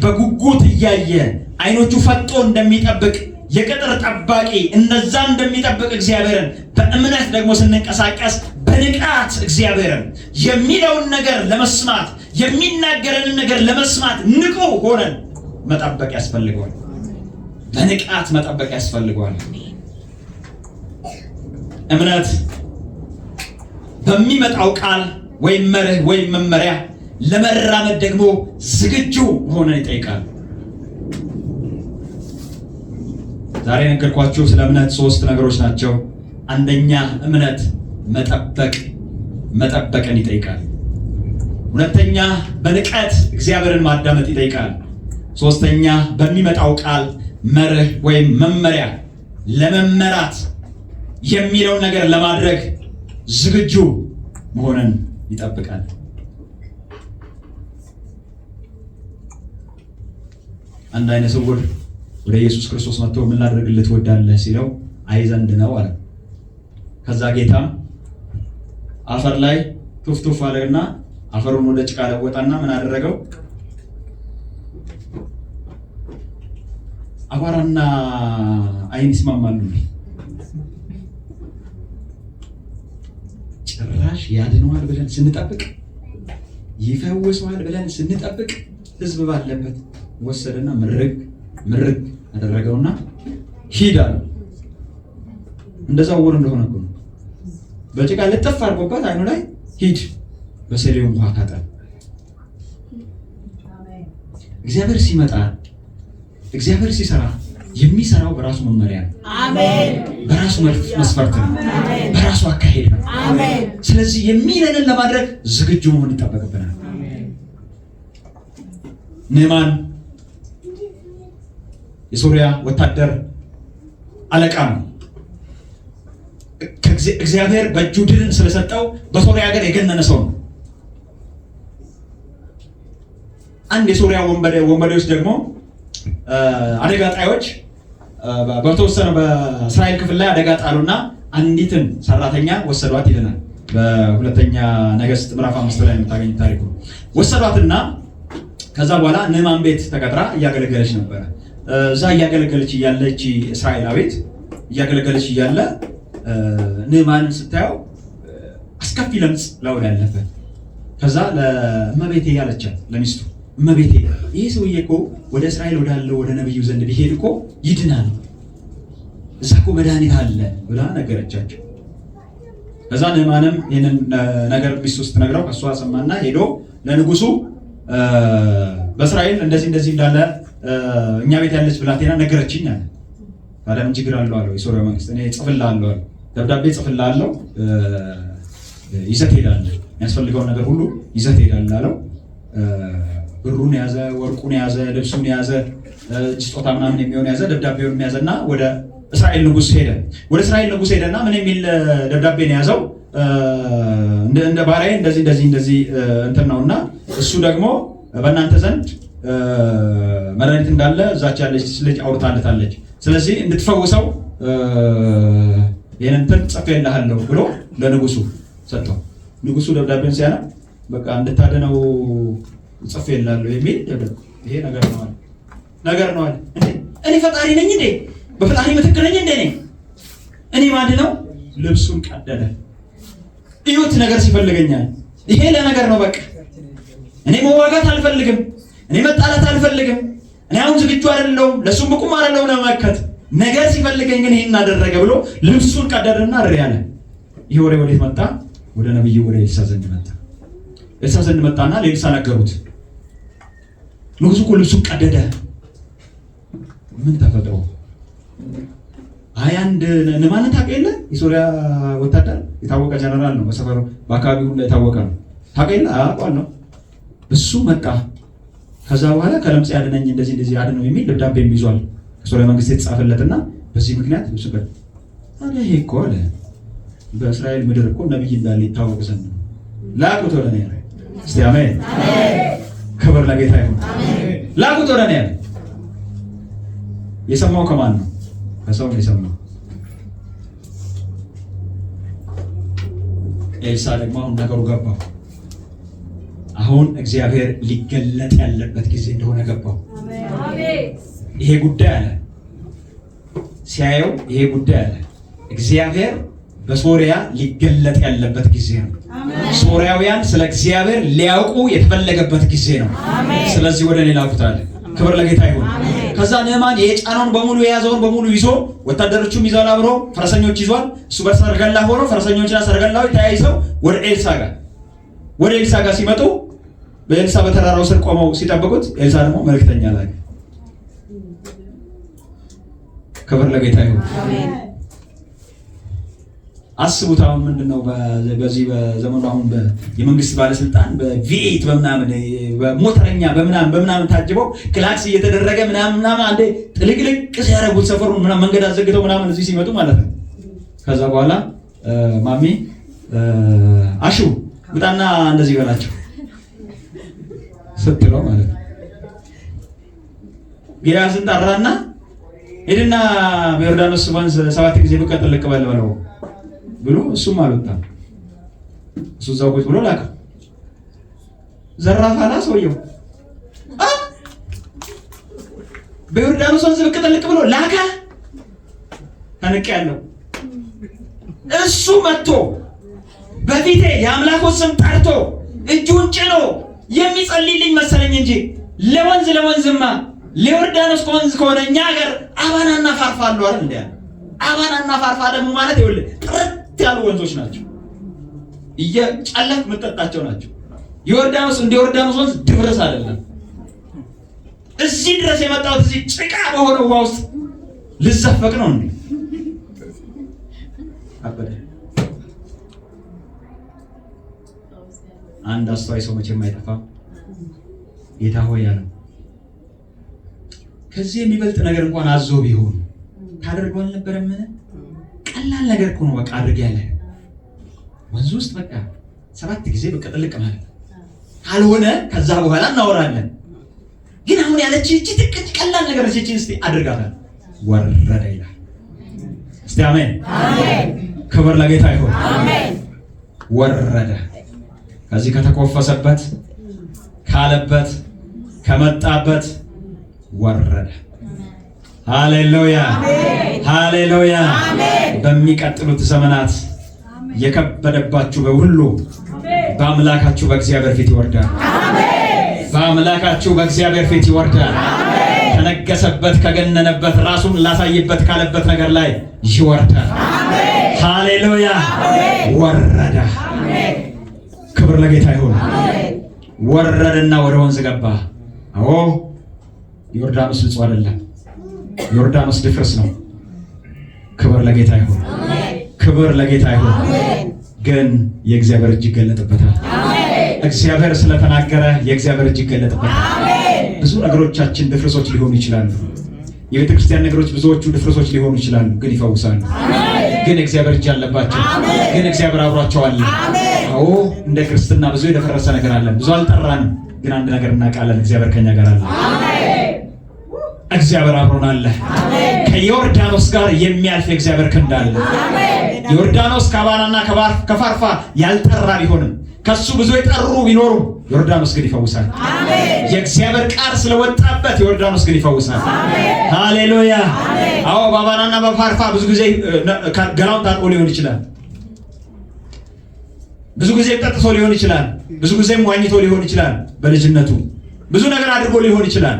Speaker 1: በጉጉት እያየ አይኖቹ ፈጦ እንደሚጠብቅ የቅጥር ጠባቂ እንደዛ እንደሚጠብቅ እግዚአብሔርን በእምነት ደግሞ ስንንቀሳቀስ በንቃት እግዚአብሔርን የሚለውን ነገር ለመስማት የሚናገረንን ነገር ለመስማት ንቁ ሆነን መጠበቅ ያስፈልገዋል። በንቃት መጠበቅ ያስፈልገዋል። እምነት በሚመጣው ቃል ወይም መርህ ወይም መመሪያ ለመራመድ ደግሞ ዝግጁ መሆንን ይጠይቃል። ዛሬ ነገርኳችሁ ስለ እምነት 3 ነገሮች ናቸው። አንደኛ እምነት መጠበቅን ይጠይቃል። ሁለተኛ በንቃት እግዚአብሔርን ማዳመጥ ይጠይቃል። ሶስተኛ በሚመጣው ቃል መርህ ወይም መመሪያ ለመመራት የሚለው ነገር ለማድረግ ዝግጁ መሆንን ይጠብቃል። አንድ አይነ ስውር ወደ ኢየሱስ ክርስቶስ መጥቶ ምን ላድርግልህ ትወዳለህ ሲለው አይ ዘንድ ነው አለ። ከዛ ጌታ አፈር ላይ ቱፍቱፍ አለና አፈሩን ወደ ጭቃ ለወጣና ምን አደረገው? አቧራና አይን ይስማማሉ? ጭራሽ ያድነዋል ብለን ስንጠብቅ ይፈውሰዋል ብለን ስንጠብቅ ህዝብ ባለበት ወሰደና ምርግ አደረገውና ሂድ አለ። እንደዛ ወር እንደሆነ ነው። በጭቃ ልጥፍ አድርጎበት አይኑ ላይ ሂድ በሰሌው ውሃ ታጠብ። እግዚአብሔር ሲመጣ እግዚአብሔር ሲሰራ የሚሰራው በራሱ መመሪያ ነው። አሜን። በራሱ መስፈርት ነው። በራሱ አካሄድ ነው። አሜን። ስለዚህ የሚለንን ለማድረግ ዝግጁ መሆን ይጠበቅብናል። ንዕማን የሶሪያ ወታደር አለቃ ነው። እግዚአብሔር በእጁ ድልን ስለሰጠው በሶሪያ ሀገር የገነነ ሰው ነው። አንድ የሶሪያ ወንበዴዎች ደግሞ አደጋ ጣዮች በተወሰነ በእስራኤል ክፍል ላይ አደጋ ጣሉና አንዲትን ሰራተኛ ወሰዷት ይለናል። በሁለተኛ ነገሥት ምዕራፍ 5 ላይ የምታገኙት ታሪኩ ወሰዷትና ከዛ በኋላ ንዕማን ቤት ተቀጥራ እያገለገለች ነበረ። እዛ እያገለገለች እያለች እስራኤላዊት እያገለገለች እያለ ንዕማንን ስታየው አስከፊ ለምጽ ላውድ ያለበት። ከዛ ለእመቤቴ ያለቻት ለሚስቱ እመቤቴ ይህ ሰውዬ እኮ ወደ እስራኤል ወዳለው ወደ ነብዩ ዘንድ ቢሄድ እኮ ይድናል፣ እዛ እኮ መድኃኒት አለ ብላ ነገረቻቸው። ከዛ ንዕማንም ይህንን ነገር ሚስቱ ስትነግረው ከእሷ ሰማና ሄዶ ለንጉሱ በእስራኤል እንደዚህ እንዳለ እኛ ቤት ያለች ብላቴና ነገረችኝ አለ። ታዲያ ምን ችግር አለው አለው የሶሪያ መንግስት። እኔ ጽፍልሃለሁ አለ፣ ደብዳቤ ጽፍልሃለሁ፣ ይዘህ ትሄዳለህ፣ የሚያስፈልገውን ነገር ሁሉ ይዘህ ትሄዳለህ አለው። ብሩን ያዘ፣ ወርቁን ያዘ፣ ልብሱን ያዘ፣ ስጦታ ምናምን የሚሆን ያዘ፣ ደብዳቤውን ያዘና ወደ እስራኤል ንጉስ ሄደ። ወደ እስራኤል ንጉስ ሄደና ምን የሚል ደብዳቤ ነው ያዘው? እንደ ባሪያዬ እንደዚህ እንትን ነውና እሱ ደግሞ በእናንተ ዘንድ መድኃኒት እንዳለ እዛች ያለች ልጅ አውርታለታለች። ስለዚህ እንድትፈውሰው ይሄንን ጽፌልሃለሁ ብሎ ለንጉሱ ሰጠው። ንጉሱ ደብዳቤውን ሲያነብ በቃ እንድታደነው ጽፌልሃለሁ የሚል ደብዳቤ ይሄ ነገር ነው አለ። እንዴ እኔ ፈጣሪ ነኝ እንዴ? በፈጣሪ ምትክ ነኝ እንዴ? እኔ ማድነው? ልብሱን ቀደደ። እዩት፣ ነገር ሲፈልገኛል። ይሄ ለነገር ነው በቃ። እኔ መዋጋት አልፈልግም፣ እኔ መጣላት አልፈልግም፣ እኔ አሁን ዝግጁ አይደለሁም፣ ለሱም ብቁም አይደለሁም ለመመከት። ነገር ሲፈልገኝ ግን ይሄን አደረገ ብሎ ልብሱን ቀደደና እሪ አለ። ይሄ ወሬ ወዴት መጣ? ወደ ነብዩ ወደ ኤልሳ ዘንድ መጣ። ኤልሳ ዘንድ መጣና ለኤልሳ ነገሩት። ንጉሡ እኮ ልብሱን ቀደደ። ምን ተፈጥሮ? አንድ ንዕማንን ታውቀው የለ? የሶሪያ ወታደር የታወቀ ጀነራል ነው። በሰፈሩ በአካባቢው ሁሉ የታወቀ ነው። ታውቀው የለ? አውቀዋለሁ። እሱ መጣ። ከዛ በኋላ ከለምጽ ያድነኝ እንደዚህ አድነው የሚል ደብዳቤ ይዟል ከሶሪያ መንግስት የተጻፈለትና በዚህ ምክንያት ልብሱ ቀደደ። ታዲያ ይሄ እኮ አለ በእስራኤል ምድር እኮ ነብይ እንዳለ ይታወቅ ዘንድ ነው። ላኩት ወደ እኔ። እስቲ አሜን። ክብር ለጌታ ይሁን። ላኩት ወደ እኔ። የሰማው ከማን ነው? ከሰው ነው የሰማው። ኤልሳ ደግሞ አሁን ነገሩ ገባው። አሁን እግዚአብሔር ሊገለጥ ያለበት ጊዜ እንደሆነ ገባው። ይሄ ጉዳይ አለ ሲያየው፣ ይሄ ጉዳይ አለ እግዚአብሔር በሶሪያ ሊገለጥ ያለበት ጊዜ ነው። ሶሪያውያን ስለ እግዚአብሔር ሊያውቁ የተፈለገበት ጊዜ ነው። ስለዚህ ወደ እኔ ላኩት አለ። ክብር ለጌታ ይሁን። ከዛ ንዕማን የጫነውን በሙሉ የያዘውን በሙሉ ይዞ ወታደሮቹም ይዘው አብሮ ፈረሰኞች ይዟል። እሱ በሰርገላ ሆኖ ፈረሰኞችና ሰርገላው ተያይዘው ወደ ኤልሳ ጋር ሲመጡ በኤልሳ በተራራው ስር ቆመው ሲጠብቁት ኤልሳ ደግሞ መልእክተኛ ላከ። ክብር ለጌታ ይሁን። አስቡት አሁን ምንድነው በዚህ በዘመኑ አሁን የመንግስት ባለስልጣን በቪኤት በምናምን በሞተረኛ በምናምን ታጅበው ክላክስ እየተደረገ ምናምን አንዴ ጥልቅልቅ ሲያረጉት ሰፈሩን ምናምን መንገድ አዘግተው ምናምን እዚህ ሲመጡ ማለት ነው። ከዛ በኋላ ማሚ አሹ ውጣና እንደዚህ በላቸው ስትለው ማለት ነው። ጊያዝን ጠራና ሄድና በዮርዳኖስ ወንዝ 7 ጊዜ ብቅ ጥልቅ በለው ብሎ እሱም አልወጣም። እሱ እዛው ቁጭ ብሎ ላከ። ዘራፋላ ሰውየው በዮርዳኖስ ወንዝ ብቅ ጥልቅ ብሎ ላከ። ተንቅ ያለው እሱ መጥቶ በፊቴ የአምላኩን ስም ጠርቶ እጁን ጭኖ የሚጸልይልኝ መሰለኝ እንጂ ለወንዝማ ለዮርዳኖስ ከወንዝ ከሆነ እኛ ሀገር አባናና ፋርፋ አለው አይደል እንዴ? አባናና ፋርፋ ደግሞ ማለት ይኸውልህ ጥርት ያሉ ወንዞች ናቸው። እየጨለፍ የምትጠጣቸው ናቸው። ዮርዳኖስ እንደ ዮርዳኖስ ወንዝ ድብረስ አይደለም። እዚህ ድረስ የመጣሁት እዚህ ጭቃ በሆነ ውሃ ውስጥ ልዘፈቅ ነው እንዴ? አበደ። አንድ አስተዋይ ሰው መቼም አይጠፋም። ጌታ ሆይ ያለው ከዚህ የሚበልጥ ነገር እንኳን አዞ ቢሆን ታደርገው አልነበረም? ቀላል ነገር እኮ ነው። በቃ አድርግ ያለ ወንዝ ውስጥ በቃ 7 ጊዜ በቃ ጥልቅ ማለት ካልሆነ ከዛ በኋላ እናወራለን። ግን አሁን ያለች እቺ ጥቅጭ ቀላል ነገር እቺ እስቲ አድርጋታል። ወረደ ይላል። እስቲ አሜን አሜን። ክብር ለጌታ ይሁን። አሜን። ወረደ ከዚህ ከተኮፈሰበት ካለበት ከመጣበት ወረደ። ሃሌሉያ ሃሌሉያ። በሚቀጥሉት ዘመናት የከበደባችሁ በሁሉ በአምላካችሁ በእግዚአብሔር ፊት ይወርዳል። በአምላካችሁ በእግዚአብሔር ፊት ይወርዳል። ከነገሰበት ከገነነበት ራሱን ላሳይበት ካለበት ነገር ላይ ይወርዳል። ሃሌሉያ። ወረደ። ክብር ለጌታ ይሁን። ወረደና ወደ ወንዝ ገባ። አዎ ዮርዳኖስ ንጹህ አይደለም። ዮርዳኖስ ድፍርስ ነው። ክብር ለጌታ ይሁን። ክብር ለጌታ ይሁን። ግን የእግዚአብሔር እጅ ይገለጥበታል። እግዚአብሔር ስለተናገረ የእግዚአብሔር እጅ ይገለጥበታል። ብዙ ነገሮቻችን ድፍርሶች ሊሆኑ ይችላሉ። የቤተ ክርስቲያን ነገሮች ብዙዎቹ ድፍርሶች ሊሆኑ ይችላሉ፣ ግን ይፈውሳሉ። ግን እግዚአብሔር እጅ አለባቸው። ግን እግዚአብሔር አብሯቸው አለ። አዎ እንደ ክርስትና ብዙ የደፈረሰ ነገር አለ። ብዙ አልጠራንም፣ ግን አንድ ነገር እናውቃለን። እግዚአብሔር ከኛ ጋር አለ። እግዚአብሔር አብሮን አለ። ከዮርዳኖስ ጋር የሚያልፍ የእግዚአብሔር ክንድ አለ። ዮርዳኖስ ከባናና ከፋርፋ ያልጠራ ቢሆንም ከሱ ብዙ የጠሩ ቢኖሩ ዮርዳኖስ ግን ይፈውሳል። አሜን። የእግዚአብሔር ቃል ስለወጣበት ዮርዳኖስ ግን ይፈውሳል። አሜን። ሃሌሉያ። አዎ ባባናና በፋርፋ ብዙ ጊዜ ገላውን ታጥቦ ሊሆን ይችላል። ብዙ ጊዜ ጠጥቶ ሊሆን ይችላል። ብዙ ጊዜም ዋኝቶ ሊሆን ይችላል። በልጅነቱ ብዙ ነገር አድርጎ ሊሆን ይችላል።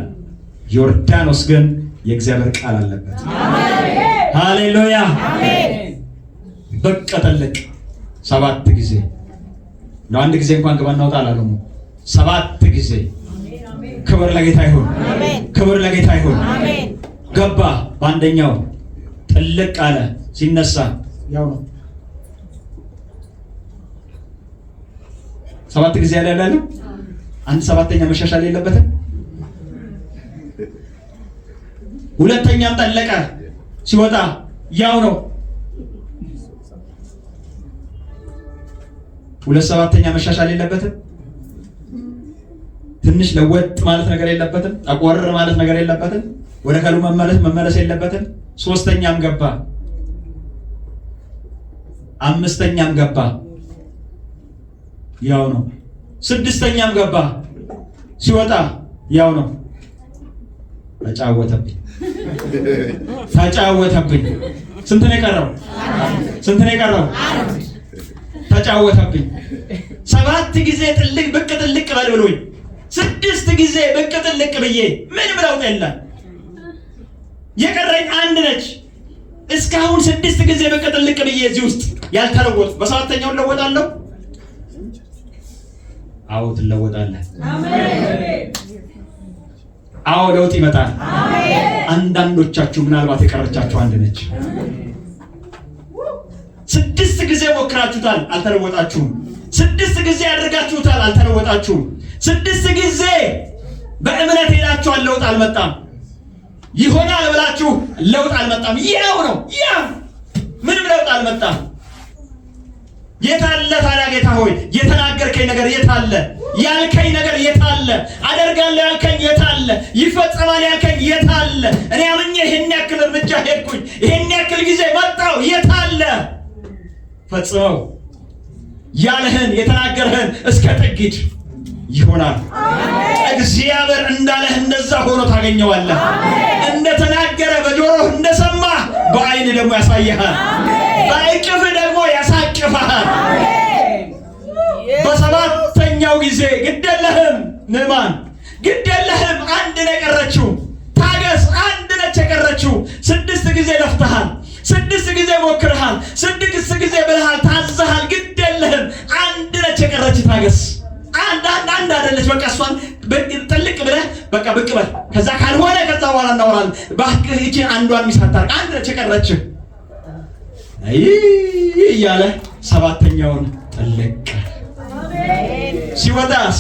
Speaker 1: ዮርዳኖስ ግን የእግዚአብሔር ቃል አለበት። አሜን። ሃሌሉያ። አሜን። በቃ ጠለቅ 7 ጊዜ ነው። አንድ ጊዜ እንኳን ግባ እናውጣ አላለም። 7 ጊዜ። ክብር ለጌታ ይሁን። አሜን። ክብር ለጌታ ይሁን። አሜን። ገባ። በአንደኛው ጥልቅ አለ። ሲነሳ ያው ነው 7 ጊዜ ያለ ያለ አንድ 7ኛ መሻሻል የለበትም። ሁለተኛም ጠለቀ። ሲወጣ ያው ነው 2/7ኛ መሻሻል የለበትም። ትንሽ ለወጥ ማለት ነገር የለበትም። አቆር ማለት ነገር የለበትም። ወደ ከሉ መመለስ የለበትም። 3ኛም ገባ። 5ኛም ገባ ያው ነው። 6ኛም ገባ። ሲወጣ ያው ነው። ተጫወተብኝ። ስንት ነው የቀረው? ተጫወተብኝ። 7 ጊዜ ብቅ ጥልቅ በል ብሎኝ 6 ጊዜ ብቅ ጥልቅ ብዬ ምንም ለውጥ የለም። የቀረኝ አንድ ነች። እስካሁን 6 ጊዜ ብቅ ጥልቅ ብዬ እዚህ ውስጥ ያልተለወጡ በ7ኛው ለወጣለሁ። አዎ ትለወጣለህ። አሜን። አዎ ለውጥ ይመጣል። አሜን። አንዳንዶቻችሁ ምናልባት የቀረቻችሁ አንድ ነች። 6 ጊዜ ሞክራችሁታል፣ አልተለወጣችሁም። 6 ጊዜ ያደርጋችሁታል፣ አልተለወጣችሁም። 6 ጊዜ በእምነት ሄዳችኋል፣ ለውጥ አልመጣም። ይሆናል ብላችሁ ለውጥ አልመጣም። ያው ነው፣ ያው ምንም ለውጥ አልመጣም። የታለ ታዲያ ጌታ ሆይ የተናገርከኝ ነገር የታለ? ያልከኝ ነገር የታለ? አደርጋለሁ ያልከኝ የታለ? ይፈጸማል ያልከኝ የታለ? እኔ አምኜ ይሄን ያክል እርምጃ ሄድኩኝ፣ ይሄን ያክል ጊዜ መጣሁ፣ የታለ? ፈጽመው ያለህን የተናገርህን እስከ ጥጊት ይሆናል። እግዚአብሔር እንዳለህ እንደዛ ሆኖ ታገኘዋለህ። እንደተናገረ በጆሮህ እንደሰማህ በዓይን ደግሞ ያሳይሃል፣ በእቅፍ ደግሞ ያሳቅፍሃል። በ7ኛው ጊዜ ግደለህም ንዕማን ግደለህም፣ አንድ ነው የቀረችው። ታገስ፣ አንድ ነች የቀረችው። 6 ጊዜ ለፍተሃል፣ 6 ጊዜ ሞክርሃል፣ 6 ጊዜ ብለሃል፣ ታዝዘሃል። ግደለህም፣ አንድ ነች የቀረች። ታገስ። አንድ አይደለች። በቃ እሷን ጥልቅ ብለህ በቃ ብቅ በል። ከዛ ካልሆነ ከዛ በኋላ እናወራለን። እባክህ ይህችን አንዷን ሚሳታር አንድ ነች የቀረች እያለ 7ኛውን ጥልቅ ሲወጣስ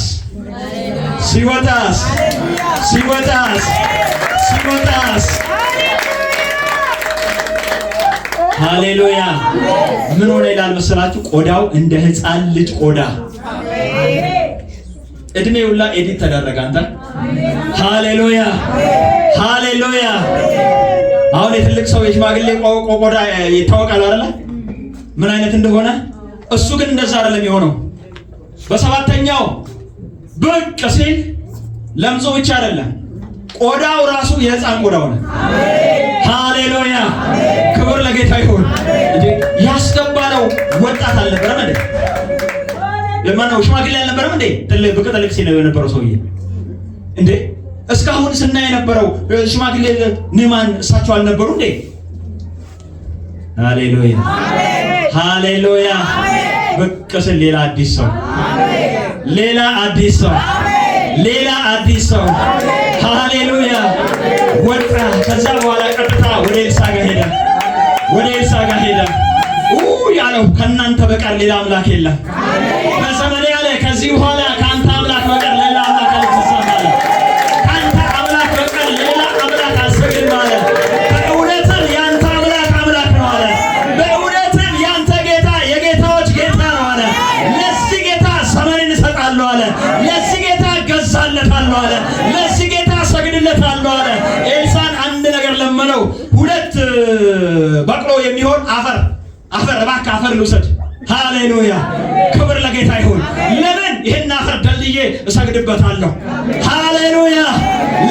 Speaker 1: ሃሌሉያ። ምን ሆነ ይላል መሰላችሁ? ቆዳው እንደ ሕፃን ልጅ ቆዳ። እድሜው ሁላ ኤዲት ተደረገ። አንተ ሃሌሉያ። አሁን የትልቅ ሰው የሽማግሌ ቆዳ ይታወቃል አይደል? ምን አይነት እንደሆነ። እሱ ግን እንደዛ አይደለም የሆነው። በ7ኛው ብቅ ሲል ለምጾ ብቻ አይደለም፣ ቆዳው ራሱ የሕፃን ቆዳ ሆነ። ሃሌሉያ። ክብር ለጌታ ይሁን። እንዴ ያስገባለው ወጣት አልነበረም እንዴ? ለማንኛው ሽማግሌ አልነበረም እንዴ? ብቅ ጥልቅ ሲል የነበረው ሰውዬ እንዴ? እስካሁን ስናይ የነበረው ሽማግሌ ንዕማን እሳቸው አልነበሩ እንዴ? ሃሌሉያ። ብቅ ሲል ሌላ አዲስ ሰው፣ ሌላ አዲስ ሰው ሃሌሉያ ወጣ። ከዛ በኋላ ቀጥታ ወደ ኤልሳ ጋር ሄደ። ያለው ከእናንተ በቀር ሌላ አምላክ የለም በዘመኔ ያለ። ከዚህ በኋላ ከአንተ አምላክ በቀር ሌላ አምላክ አልተሰማም አለ። ከአንተ አምላክ በቀር ሌላ አምላክ አልሰግድም አለ። በእውነትም ያንተ አምላክ ነው አለ። በእውነትም ያንተ ጌታ የጌታዎች ጌታ ነው አለ። ለዚህ ጌታ ዘመኔን እሰጣለሁ አለ። ለዚህ ጌታ እገዛለታለሁ አለ። ለዚህ ጌታ እሰግድለታለሁ አለ። ኤልሳን አንድ ነገር ለመነው፣ 2 በቅሎ የሚሆን አፈር አፈር እባክህ አፈር ልውሰድ። ሃሌሉያ ክብር ለጌታ ይሁን። ለምን ይሄን አፈር ደልዬ እሰግድበታለሁ። ሃሌሉያ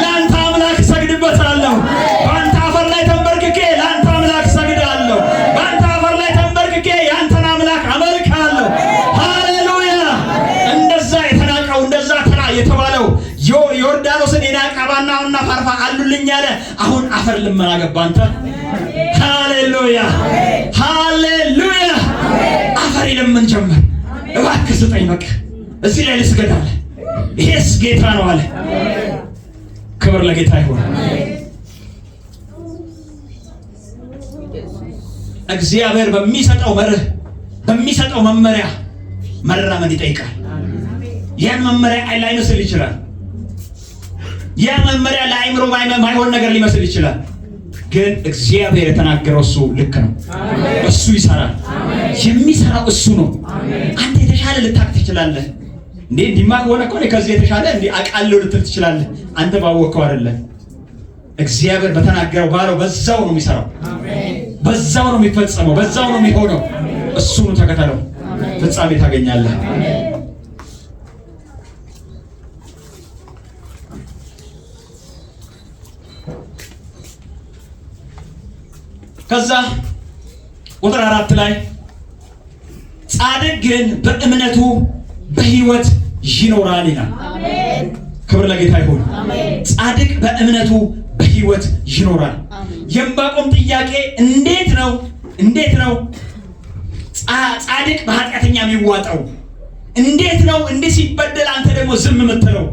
Speaker 1: ለአንተ አምላክ እሰግድበታለሁ። በአንተ አፈር ላይ ተንበርክኬ ለአንተ አምላክ እሰግዳለሁ። በአንተ አፈር ላይ ተንበርክኬ የአንተን አምላክ አመልካለሁ። ሃሌሉያ እንደዛ የተናቀው እንደዛ ተራ የተባለው ዮርዳኖስን የናቀ ባናውና ፋርፋ አሉልኝ ያለ አሁን አፈር ልመና ገባ አንተ። ሃሌሉያ ሃሌሉያ አፈር ይለምን ጀመር። እባክህ ስጠኝ በቃ እዚህ ላይ ልስገድ አለ። ይሄስ ጌታ ነው አለ። ክብር ለጌታ ይሁን። እግዚአብሔር በሚሰጠው መርህ በሚሰጠው መመሪያ መራመድ ይጠይቃል። ያን መመሪያ ላይመስል ይችላል። ያ መመሪያ ለአእምሮ ማይሆን ነገር ሊመስል ይችላል። ግን እግዚአብሔር የተናገረው እሱ ልክ ነው። እሱ ይሰራል። የሚሰራው እሱ ነው። አንተ የተሻለ ልታክ ትችላለህ እንዴ? እንዲማ ከሆነ እኮ ከዚህ የተሻለ እንዴ አቃለው ልትል ትችላለህ። አንተ ባወቀው አይደለም። እግዚአብሔር በተናገረው ባለው በዛው ነው የሚሰራው። በዛው ነው የሚፈጸመው። በዛው ነው የሚሆነው። እሱን ተከተለው፣ ፍጻሜ ታገኛለህ። ከዛ ቁጥር 4 ላይ ጻድቅ ግን በእምነቱ በሕይወት ይኖራል ይላል። አሜን። ክብር ለጌታ ይሁን። አሜን። ጻድቅ በእምነቱ በሕይወት ይኖራል። የዕንባቆም ጥያቄ እንዴት ነው ጻድቅ በኃጢአተኛ የሚዋጠው? እንዴት ነው እንዲህ ሲበደል አንተ ደግሞ ዝም የምትለው?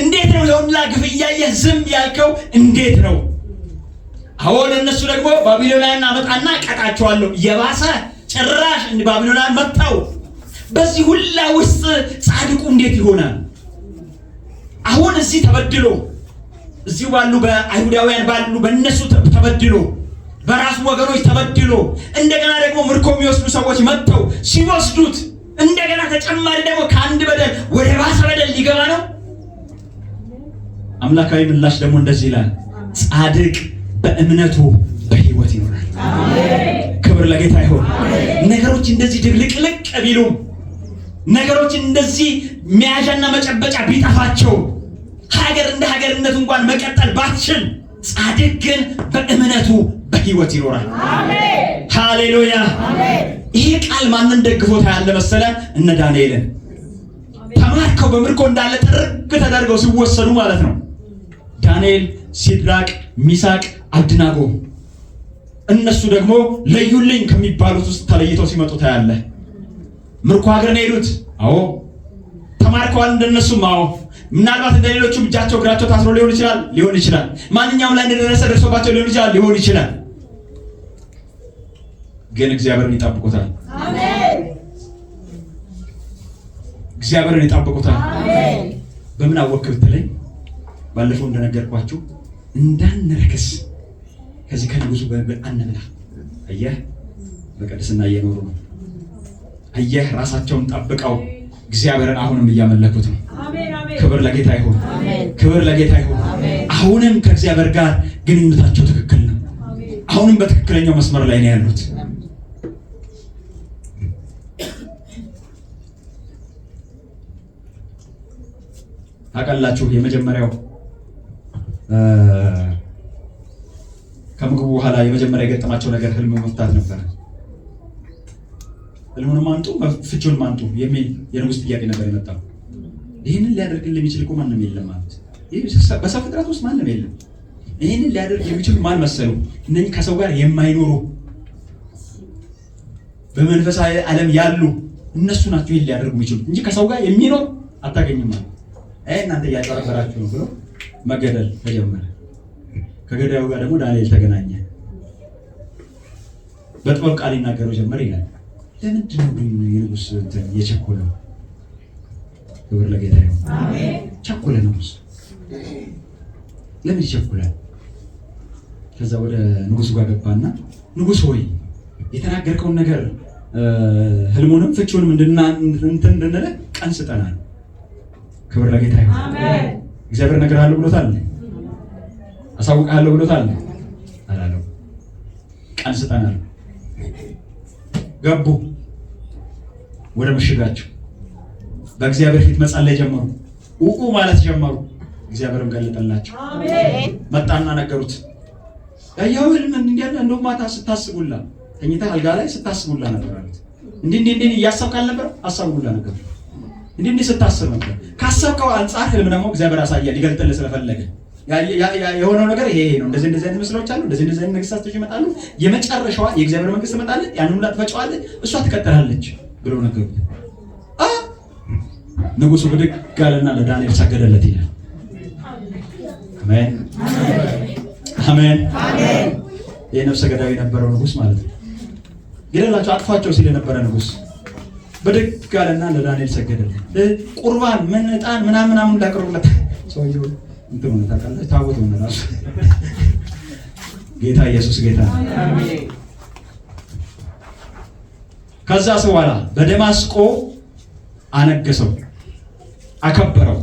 Speaker 1: እንዴት ነው የሁላ ግፍ እያየህ ዝም ያልከው? እንዴት ነው? አሁን እነሱ ደግሞ ባቢሎናውያን አመጣና ቀጣቸዋለሁ። የባሰ ጭራሽ እንደ ባቢሎናውያን መጣው። በዚህ ሁላ ውስጥ ጻድቁ እንዴት ይሆናል? አሁን እዚህ ተበድሎ እዚህ ባሉ በአይሁዳውያን ባሉ በእነሱ ተበድሎ በራሱ ወገኖች ተበድሎ እንደገና ደግሞ ምርኮ የሚወስዱ ሰዎች መጥተው ሲወስዱት እንደገና ተጨማሪ ደግሞ ከአንድ በደል ወደ ባሰ በደል ሊገባ ነው። አምላካዊ ምላሽ ደግሞ እንደዚህ ይላል፣ ጻድቅ በእምነቱ በሕይወት ይኖራል። አሜን። ክብር ለጌታ ይሁን። ነገሮች እንደዚህ ድብልቅልቅ ቢሉም ነገሮች እንደዚህ መያዣና መጨበጫ ቢጠፋቸው ሀገር እንደ ሀገርነቱ እንኳን መቀጠል ባትችል ጻድቅ ግን በእምነቱ በሕይወት ይኖራል። አሜን። ሃሌሉያ። አሜን። ይሄ ቃል ማንን ደግፎታ ያለ መሰለ? እነ ዳንኤልን ተማርከው በምርኮ እንዳለ ጥርግ ተደርገው ሲወሰዱ ማለት ነው። ዳንኤል፣ ሲድራቅ፣ ሚሳቅ፣ አብድናጎ እነሱ ደግሞ ለዩልኝ ከሚባሉት ውስጥ ተለይተው ሲመጡ ታያለ። ምርኮ ሀገር ነው የሄዱት። አዎ ተማርከዋል። እንደነሱም አዎ ምናልባት እንደሌሎቹ እጃቸው እግራቸው ታስሮ ሊሆን ይችላል። ማንኛውም ላይ እንደደረሰ ደርሶባቸው ሊሆን ይችላል። ግን እግዚአብሔርን ይጠብቁታል። አሜን። እግዚአብሔርን ይጠብቁታል። አሜን። በምን አወክ ብትለኝ ባለፈው እንደነገርኳችሁ እንዳንረክስ ከዚህ ከንጉሱ አንብላ። አየህ በቅድስና እየኖሩ ነው። አየህ ራሳቸውን ጠብቀው እግዚአብሔርን አሁንም እያመለኩት ነው። ክብር ለጌታ ይሁን። ክብር ለጌታ ይሁን። አሁንም ከእግዚአብሔር ጋር ግንኙነታቸው ትክክል ነው። አሁንም በትክክለኛው መስመር ላይ ነው ያሉት። ታውቃላችሁ የመጀመሪያው ከምግቡ በኋላ የመጀመሪያ የገጠማቸው ነገር ህልም መፍታት ነበር። ህልሙንም አንጡ ፍቺውንም አንጡ የሚል የንጉስ ጥያቄ ነበር የመጣው። ይህንን ሊያደርግልን የሚችል እኮ ማንም የለም ማለት በሰው ፍጥረት ውስጥ ማንም የለም። ይህንን ሊያደርግ የሚችሉ ማን መሰሉ? እነኚህ ከሰው ጋር የማይኖሩ በመንፈሳዊ ዓለም ያሉ እነሱ ናቸው ይህን ሊያደርጉ የሚችሉ እንጂ ከሰው ጋር የሚኖር አታገኝም ማለት። እናንተ እያጨረበራችሁ ነው ብሎ መገደል ተጀመረ። ከገዳዩ ጋር ደግሞ ዳንኤል ተገናኘ። በጥበብ ቃል ይናገረው ጀመረ ይላል። ለምንድን ነው ግን የንጉስ የቸኮለው? ክብር ለጌታ ይሁን። አሜን። ቸኮለ ንጉስ። ለምን ይቸኮላል? ከዛ ወደ ንጉሱ ጋር ገባና ንጉስ ሆይ የተናገርከውን ነገር ህልሙንም ፍቺውንም እንድንለ ቀን ስጠናል። ክብር ለጌታ ይሁን። አሜን። እግዚአብሔር ነገር አለው ብሎታል። አሳውቃለሁ ብሎታል አላለው። ቀን ስጠናል። ገቡ ወደ ምሽጋቸው። በእግዚአብሔር ፊት መጸለይ ጀመሩ። ኡኡ ማለት ጀመሩ። እግዚአብሔርም ገለጠላቸው። አሜን። መጣና ነገሩት። ያው ህልምን እንዲያለ እንደው ማታ ስታስቡላ ተኝተህ አልጋ ላይ ስታስቡላ ነበር አሉት። እንዲህ እያሰብክ አልነበረ? አሳቡላ ነበር። እንዲህ ስታስብ ነበር። ካሰብከው አንጻር ህልም ደግሞ እግዚአብሔር ያሳያል፣ ይገልጥልህ ስለፈለገ። የሆነው ነገር ይሄ ነው። እንደዚህ አይነት ምስሎች አሉ፣ እንደዚህ አይነት ነገስታቶች ይመጣሉ፣ የመጨረሻዋ የእግዚአብሔር መንግስት ትመጣለች፣ ያንን ሁሉ ትፈጨዋለች፣ እሷ ትቀጥላለች ብሎ ነገሩ። ንጉሱ ብድግ አለና ለዳንኤል ሰገደለት ይላል። አሜን አሜን አሜን። የነፍሰ ገዳይ የነበረው ንጉስ ማለት ነው። ይላላችሁ አጥፋቸው ሲል የነበረ ንጉስ ብድግ አለና ለዳንኤል ሰገደለት። ቁርባን ምን ዕጣን ምናምን እንዳቀርቡለት ሰውየው እንትን ሆነ ታውቃለህ። ታቦት ሆነ ራሱ። ጌታ ኢየሱስ ጌታ ነው። አሜን። ከዛ በኋላ በደማስቆ አነገሰው፣ አከበረው።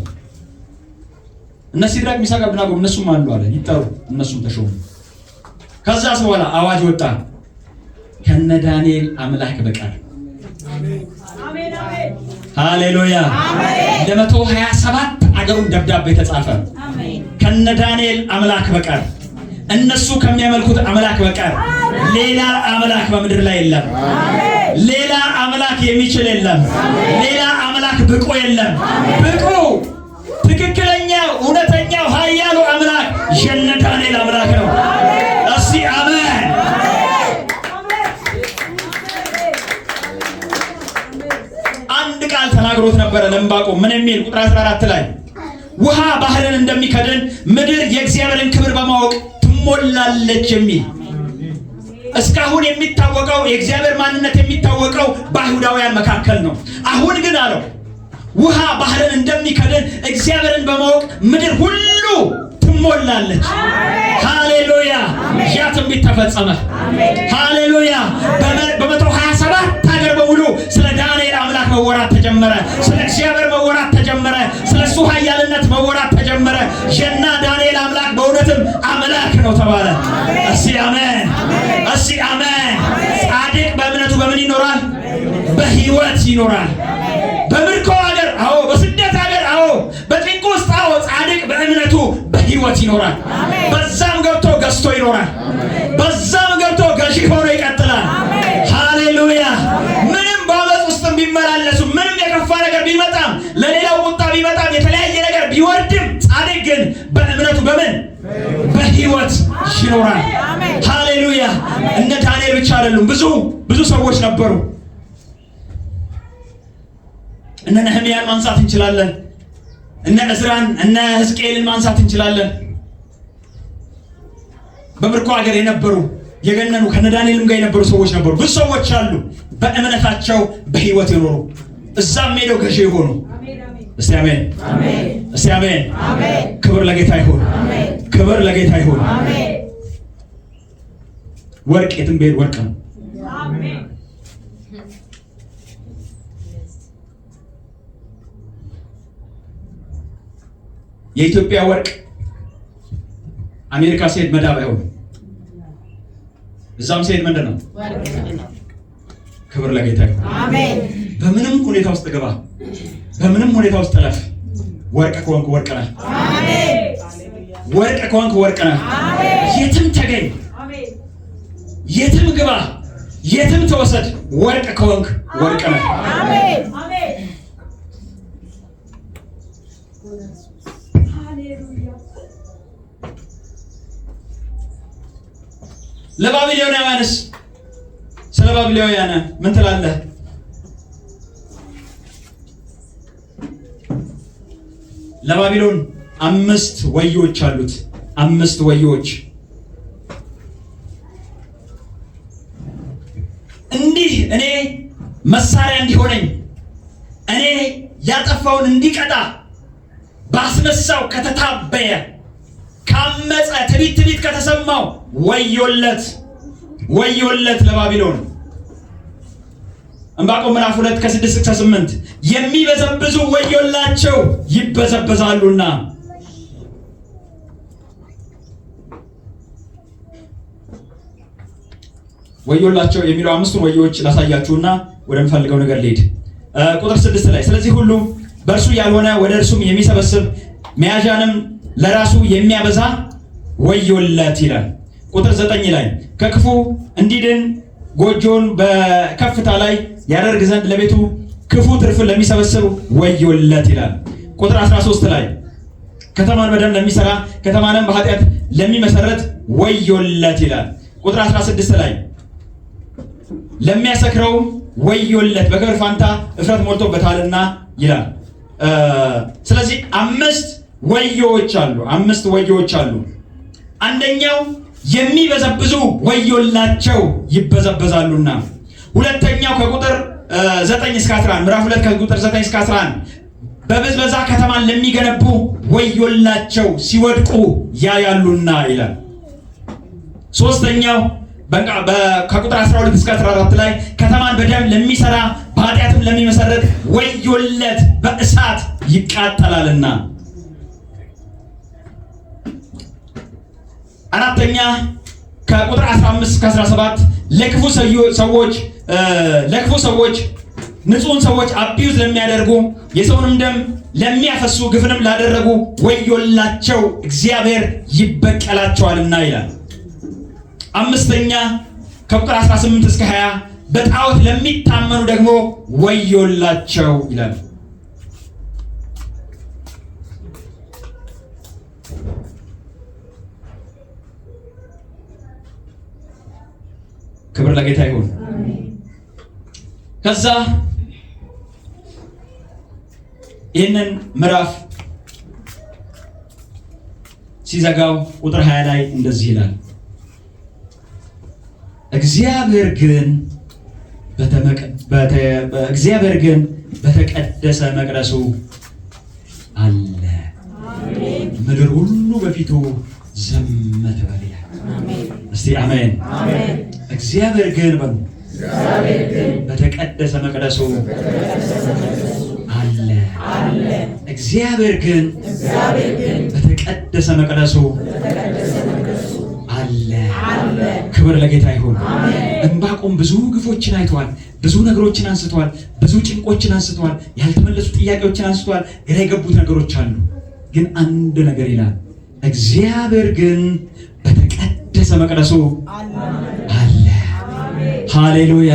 Speaker 1: እነ ሲድራቅ ሚሳቅ አብደናጎ እነሱም አሉ አለ ይጠሩ፣ እነሱም ተሾሙ። ከዛ በኋላ አዋጅ ወጣ፣ ከነ ዳንኤል አምላክ በቀር። አሜን አሜን ሃሌሉያ አሜን። ለ127 አገሩን ደብዳቤ ተጻፈ። አሜን። ከነ ዳንኤል አምላክ በቀር፣ እነሱ ከሚያመልኩት አምላክ በቀር ሌላ አምላክ በምድር ላይ የለም። አሜን። ሌላ አምላክ የሚችል የለም። ሌላ አምላክ ብቁ የለም። ብቁ ትክክለኛው እውነተኛው ኃያሉ አምላክ የነ ዳንኤል አምላክ ነው። እስቲ አሜን። አንድ ቃል ተናግሮት ነበረ ለዕንባቆም ምን የሚል ቁጥር 14 ላይ ውሃ ባህርን እንደሚከድን ምድር የእግዚአብሔርን ክብር በማወቅ ትሞላለች የሚል። እስካሁን የሚታወቀው የእግዚአብሔር ማንነት የሚታወቀው በአይሁዳውያን መካከል ነው። አሁን ግን አለው ውሃ ባህርን እንደሚከድን እግዚአብሔርን በማወቅ ምድር ሁሉ ትሞላለች። ሃሌሉያ! ያ ትንቢት ተፈጸመ። ሃሌሉያ! በ127 ሀገር በሙሉ ስለ ዳንኤል አምላክ መወራት ተጀመረ። ስለ እግዚአብሔር መወራት ተጀመረ። ስለ እሱ ኃያልነት መወራት ተጀመረ። የና ዳንኤል አምላክ በእውነትም አምላክ ነው ተባለ። እስቲ አሜን፣ እስቲ አሜን። ጻድቅ በእምነቱ በምን ይኖራል? በህይወት ይኖራል። በምርኮ ሀገር አዎ፣ በስደት ሀገር አዎ፣ በጭንቅ ውስጥ አዎ፣ ጻድቅ በእምነቱ በህይወት ይኖራል። በዛም ገብቶ ገዝቶ ይኖራል። በዛም ገብቶ ገዢ ሆኖ ይቀጥላል። ሃሌሉያ! ምንም በአመፅ ውስጥ ቢመላለሱ፣ ምንም የከፋ ነገር ቢመጣም፣ ለሌላው ቁጣ ቢመጣም፣ የተለያየ ነገር ቢወርድም፣ ጻድቅ ግን በእምነቱ በምን በህይወት ይኖራል። ሃሌሉያ! እነ ዳንኤል ብቻ አይደሉም፣ ብዙ ሰዎች ነበሩ። እነ ነህምያን ማንሳት እንችላለን። እነ እዝራን እነ ሕዝቅኤልን ማንሳት እንችላለን። በምርኮ ሀገር የነበሩ የገነኑ ከነ ዳንኤልም ጋር የነበሩ ሰዎች ነበሩ። ብዙ ሰዎች አሉ በእምነታቸው በህይወት የኖሩ እዛም ሄደው ገዢ የሆኑ። እስቲ አሜን፣ እስቲ አሜን። ክብር ለጌታ ይሁን፣ ክብር ለጌታ ይሁን። ወርቅ የትም ብሄድ ወርቅ ነው። የኢትዮጵያ ወርቅ አሜሪካ ሲሄድ መዳብ አይሆንም። እዛም ሲሄድ ምንድን ነው? ክብር ለጌታ ይሁን። አሜን። በምንም ሁኔታ ውስጥ ገባ፣ በምንም ሁኔታ ውስጥ ጠለፍ፣ ወርቅ ከሆንክ ወርቅ ነህ። አሜን። ወርቅ ከሆንክ ወርቅ ነህ። አሜን። የትም ተገኝ፣ የትም ግባ፣ የትም ተወሰድ፣ ወርቅ ከሆንክ ወርቅ ነህ። አሜን። ለባቢሎናውያንስ ስለ ባቢሎናውያን ምን ትላለህ? ለባቢሎን 5 ወዮች አሉት። 5 ወዮች እንዲህ እኔ መሳሪያ እንዲሆነኝ እኔ ያጠፋውን እንዲቀጣ ባስነሳው ከተታበየ ካመፀ ትቢት ከተሰማው ወዮለት፣ ወዮለት ለባቢሎን። ዕንባቆም ምዕራፍ 2 ከ6 እስከ 8 የሚበዘብዙ ወዮላቸው ይበዘበዛሉና። ወዮላቸው የሚለው 5ቱን ወዮች ላሳያችሁና ወደምፈልገው ነገር ልሄድ። ቁጥር 6 ላይ ስለዚህ ሁሉ በእርሱ ያልሆነ ወደ እርሱም የሚሰበስብ መያዣንም ለራሱ የሚያበዛ ወዮለት ይላል። ቁጥር 9 ላይ ከክፉ እንዲድን ጎጆን በከፍታ ላይ ያደርግ ዘንድ ለቤቱ ክፉ ትርፍን ለሚሰበስብ ወዮለት ይላል። ቁጥር 13 ላይ ከተማን በደም ለሚሰራ ከተማንም በኃጢአት ለሚመሰረት ወዮለት ይላል። ቁጥር 16 ላይ ለሚያሰክረው ወዮለት በክብር ፋንታ እፍረት ሞልቶበታልና ይላል። ስለዚህ 5 ወዮዎች አሉ። አንደኛው የሚበዘብዙ ወዮላቸው ይበዘበዛሉና፣ ሁለተኛው ከቁጥር 9 እስከ 11 ምዕራፍ 2 ከቁጥር 9 እስከ 11 በብዝበዛ ከተማን ለሚገነቡ ወዮላቸው ሲወድቁ ያያሉና ይላል። ሶስተኛው ከቁጥር 12 እስከ 14 ላይ ከተማን በደም ለሚሰራ በኃጢአትም ለሚመሰረት ወዮለት በእሳት ይቃጠላልና። አራተኛ ከቁጥር 15 እስከ 17 ለክፉ ሰዎች ንጹህን ሰዎች አቢዩዝ ለሚያደርጉ የሰውንም ደም ለሚያፈሱ ግፍንም ላደረጉ ወዮላቸው እግዚአብሔር ይበቀላቸዋልና ይላል። አምስተኛ ከቁጥር 18 እስከ 20 በጣዖት ለሚታመኑ ደግሞ ወዮላቸው ይላል። ክብር ለጌታ ይሁን። ከዛ ይህንን ምዕራፍ ሲዘጋው ቁጥር 20 ላይ እንደዚህ ይላል፣ እግዚአብሔር ግን በተቀደሰ መቅደሱ አለ፣ ምድር ሁሉ በፊቱ ዘመተ በል። እስቲ አሜን። እግዚአብሔር ግን በተቀደሰ መቅደሱ አለ። እግዚአብሔር ግን በተቀደሰ መቅደሱ አለ። ክብር ለጌታ ይሁን። ዕንባቆም ብዙ ግፎችን አይተዋል፣ ብዙ ነገሮችን አንስተዋል፣ ብዙ ጭንቆችን አንስተዋል፣ ያልተመለሱ ጥያቄዎችን አንስተዋል፣ ግራ የገቡት ነገሮች አሉ። ግን አንድ ነገር ይላል፣ እግዚአብሔር ግን በተቀደሰ መቅደሱ አለ። ሃሌሉያ።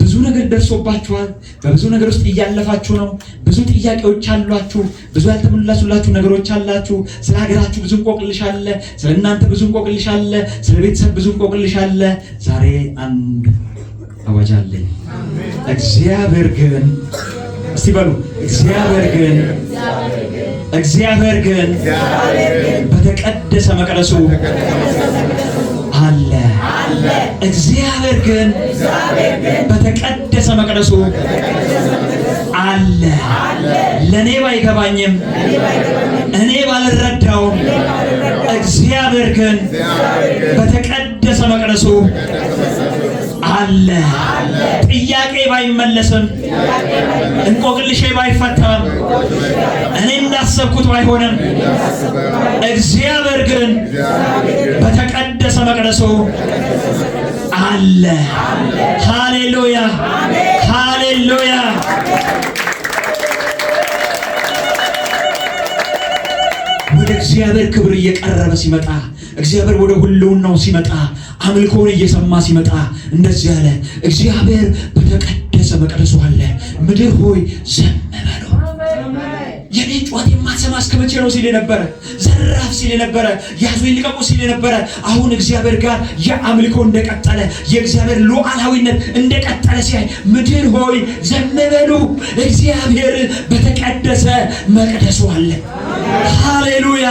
Speaker 1: ብዙ ነገር ደርሶባችኋል። በብዙ ነገር ውስጥ እያለፋችሁ ነው። ብዙ ጥያቄዎች አሏችሁ። ብዙ ያልተመለሱላችሁ ነገሮች አላችሁ። ስለ ሀገራችሁ ብዙ እንቆቅልሽ አለ። ስለ እናንተ ብዙ እንቆቅልሽ አለ። ስለ ቤተሰብ ብዙ እንቆቅልሽ አለ። ዛሬ አንድ አዋጅ አለኝ። እግዚአብሔር ግን እስቲ በሉ፣ እግዚአብሔር ግን በተቀደሰ መቅደሱ አለ። እግዚአብሔር ግን በተቀደሰ መቅደሱ አለ። ለኔ ባይገባኝም እኔ ባልረዳውም እግዚአብሔር ግን በተቀደሰ መቅደሱ አለ። ጥያቄ ባይመለስም እንቆቅልሼ ባይፈታም እኔ እንዳሰብኩት ባይሆንም እግዚአብሔር ግን በተቀደሰ መቅደሱ አለ። ሃሌሉያ ሃሌሉያ። ወደ እግዚአብሔር ክብር እየቀረበ ሲመጣ፣ እግዚአብሔር ወደ ሁሉናው ሲመጣ፣ አምልኮውን እየሰማ ሲመጣ እንደዚህ ያለ እግዚአብሔር በተቀደሰ መቅደሱ አለ። ምድር ሆይ ዝም በሉ። የኔ ጩኸት የማትሰማ እስከ መቼ ነው ሲል የነበረ፣ ዘራፍ ሲል የነበረ፣ ያዙ ይልቀቁ ሲል የነበረ፣ አሁን እግዚአብሔር ጋር የአምልኮ እንደቀጠለ፣ የእግዚአብሔር ሉዓላዊነት እንደቀጠለ ሲያይ ምድር ሆይ ዝም በሉ፣ እግዚአብሔር በተቀደሰ መቅደሱ አለ። ሃሌሉያ።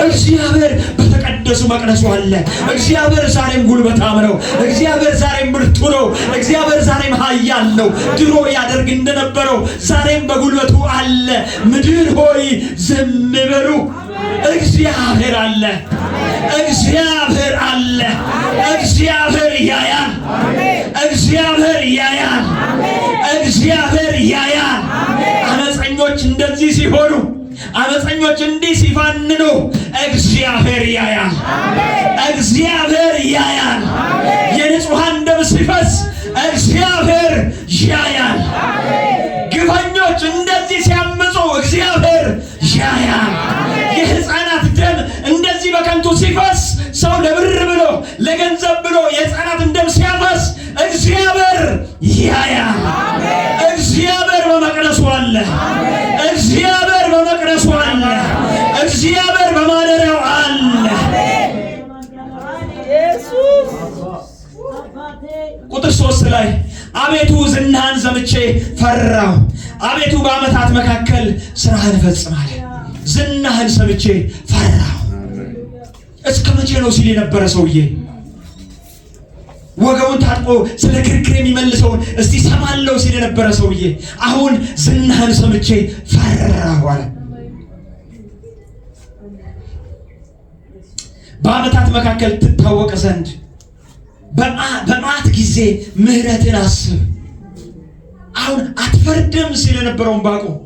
Speaker 1: እግዚአብሔር በተቀደሱ መቅደሱ አለ። እግዚአብሔር ዛሬም ጉልበታም ነው። እግዚአብሔር ዛሬም ብርቱ ነው። እግዚአብሔር ዛሬም ኃያል ነው። ድሮ ያደርግ እንደነበረው ዛሬም በጉልበቱ አለ። ምድር ሆይ ዝም በሉ፣ እግዚአብሔር አለ። እግዚአብሔር አለ። እግዚአብሔር ያያል። እግዚአብሔር ያያል። እግዚአብሔር ያያል። አመፀኞች እንደዚህ ሲሆኑ፣ አመፀኞች እንዲህ ሲፋንኑ እግዚአብሔር ያያል። እግዚአብሔር ያያል። የንጹሃን ደም ሲፈስ እግዚአብሔር ያያል። ግፈኞች እንደዚህ ሲያምፁ እግዚአብሔር ያያል። የሕፃናት ደም እንደዚህ በከንቱ ሲፈስ ሰው ለብር ብሎ ለገንዘብ ብሎ የሕፃናትን ደም ሲያፈስ እግዚአብሔር ያያል። እግዚአብሔር በመቅደሱ አለ። እግዚአብሔር በመቅደሱ አለ። እግዚአብሔር በማደሪያው አለ። ቁጥር 3 ላይ አቤቱ ዝናህን ሰምቼ ፈራሁ። አቤቱ በዓመታት መካከል ስራህን ፈጽማለህ። ዝናህን ሰምቼ ፈራሁ። እስከ መቼ ነው ሲል የነበረ ሰውዬ ወገቡን ታጥቆ ስለ ክርክር የሚመልሰውን እስቲ ሰማለሁ ሲል የነበረ ሰውዬ አሁን ዝናህን ሰምቼ ፈራሁ አለ። በዓመታት መካከል ትታወቅ ዘንድ በመዓት ጊዜ ምሕረትን አስብ። አሁን አትፈርድም ሲል የነበረውን ዕንባቆም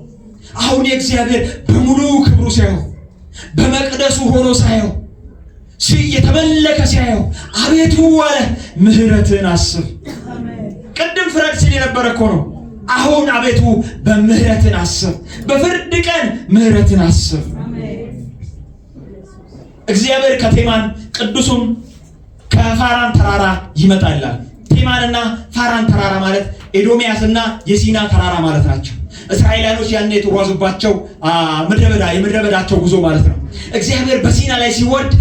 Speaker 1: አሁን የእግዚአብሔር በሙሉ ክብሩ ሲያየው በመቅደሱ ሆኖ ሳየው የተመለከ ሲያየው አቤቱ አለ ምሕረትን አስብ። ቅድም ፍረድ ሲል የነበረ እኮ ነው። አሁን አቤቱ በምሕረትን አስብ፣ በፍርድ ቀን ምሕረትን አስብ። እግዚአብሔር ከቴማን ቅዱሱም ከፋራን ተራራ ይመጣል። ቴማንና ፋራን ተራራ ማለት ኤዶሚያስና የሲና ተራራ ማለት ናቸው። እስራኤላኖች ያን የተጓዙባቸው ምድረ በዳቸው ጉዞ ማለት ነው። እግዚአብሔር በሲና ላይ ሲወርድ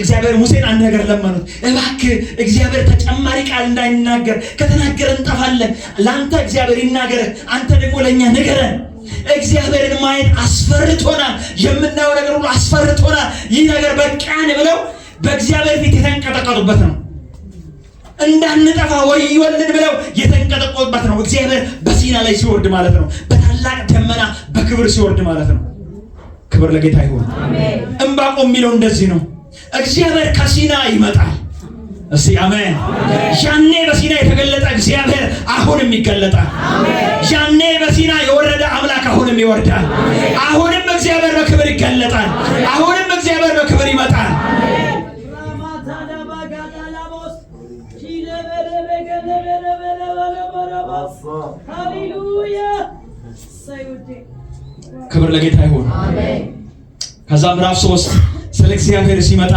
Speaker 1: እግዚአብሔር ሙሴን አንድ ነገር ለመኑት። እባክህ እግዚአብሔር ተጨማሪ ቃል እንዳይናገር፣ ከተናገረ እንጠፋለን። ለአንተ እግዚአብሔር ይናገር፣ አንተ ደግሞ ለእኛ ንገረን። እግዚአብሔርን ማየት አስፈርቶናል። የምናየው ነገር ሁሉ አስፈርቶናል። ይህ ነገር በቃን ብለው በእግዚአብሔር ፊት የተንቀጠቀጡበት ነው። እንዳንጠፋ ወዮልን ብለው የተንቀጠቀጡበት ነው። እግዚአብሔር በሲና ላይ ሲወርድ ማለት ነው። በታላቅ ደመና በክብር ሲወርድ ማለት ነው። ክብር ለጌታ ይሁን። ዕንባቆም የሚለው እንደዚህ ነው። እግዚአብሔር ከሲና ይመጣል። እስቲ አሜን። ያኔ በሲና የተገለጠ እግዚአብሔር አሁንም ይገለጣል። ያኔ በሲና የወረደ አምላክ አሁንም ይወርዳል። አሁንም እግዚአብሔር በክብር ይገለጣል። አሁንም እግዚአብሔር በክብር ይመጣል። ክብር ለጌታ ይሁን። ከዛ ምዕራፍ 3 ስለ እግዚአብሔር ሲመጣ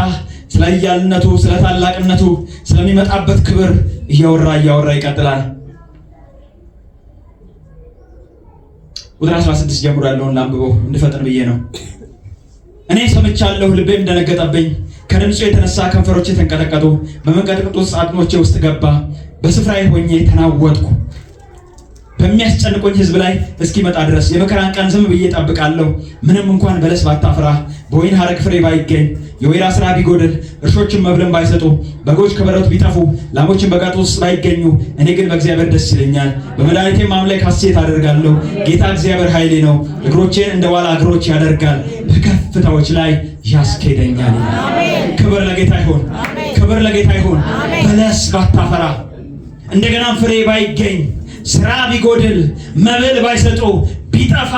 Speaker 1: ስለ ኃያልነቱ፣ ስለ ታላቅነቱ፣ ስለሚመጣበት ክብር እያወራ ይቀጥላል። ቁጥር 16 ጀምሮ ያለውን ላንብበው እንድፈጥን ብዬ ነው። እኔ ሰምቻለሁ፣ ልቤም ደነገጠብኝ። ከድምፁ የተነሳ ከንፈሮቼ ተንቀጠቀጡ፣ በመንቀጥቀጡ አጥንቶቼ ውስጥ ገባ። በስፍራዬ ሆኜ ተናወጥኩ። በሚያስጨንቆኝ ሕዝብ ላይ እስኪመጣ ድረስ የመከራን ቀን ዝም ብዬ እጠብቃለሁ። ምንም እንኳን በለስ ባታፈራ፣ በወይን ሐረግ ፍሬ ባይገኝ፣ የወይራ ስራ ቢጎድል፣ እርሾችን መብልን ባይሰጡ፣ በጎች ከበረቱ ቢጠፉ፣ ላሞችን በጋጡ ውስጥ ባይገኙ፣ እኔ ግን በእግዚአብሔር ደስ ይለኛል፣ በመድኃኒቴም አምላክ ሐሴት አደርጋለሁ። ጌታ እግዚአብሔር ኃይሌ ነው፣ እግሮቼን እንደ ዋላ እግሮች ያደርጋል፣ በከፍታዎች ላይ ያስኬደኛል። ክብር ለጌታ ይሁን። ክብር ለጌታ ይሁን። በለስ ባታፈራ፣ እንደገናም ፍሬ ባይገኝ፣ ስራ ቢጎድል፣ መብል ባይሰጡ፣ ቢጠፋ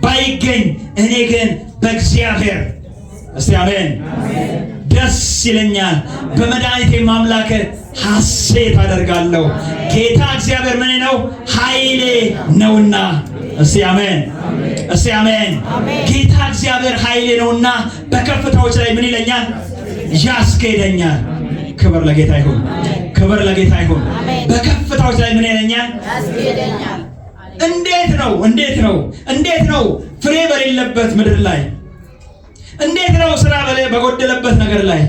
Speaker 1: ባይገኝ፣ እኔ ግን በእግዚአብሔር እስቲ አሜን ደስ ይለኛል፣ በመድኃኒቴም አምላክ ሐሴት አደርጋለሁ። ጌታ እግዚአብሔር ምን ነው? ኃይሌ ነውና። እስቲ አሜን፣ እስቲ አሜን። ጌታ እግዚአብሔር ኃይሌ ነውና በከፍታዎች ላይ ምን ይለኛል? ያስኬደኛል። ክብር ለጌታ ይሁን። ክብር ለጌታ ይሁን። በከፍታዎች ላይ ምን ይለኛል? ያስኬደኛል። እንዴት ነው? እንዴት ነው? እንዴት ነው? ፍሬ በሌለበት ምድር ላይ እንዴት ነው? ስራ በጎደለበት ነገር ላይ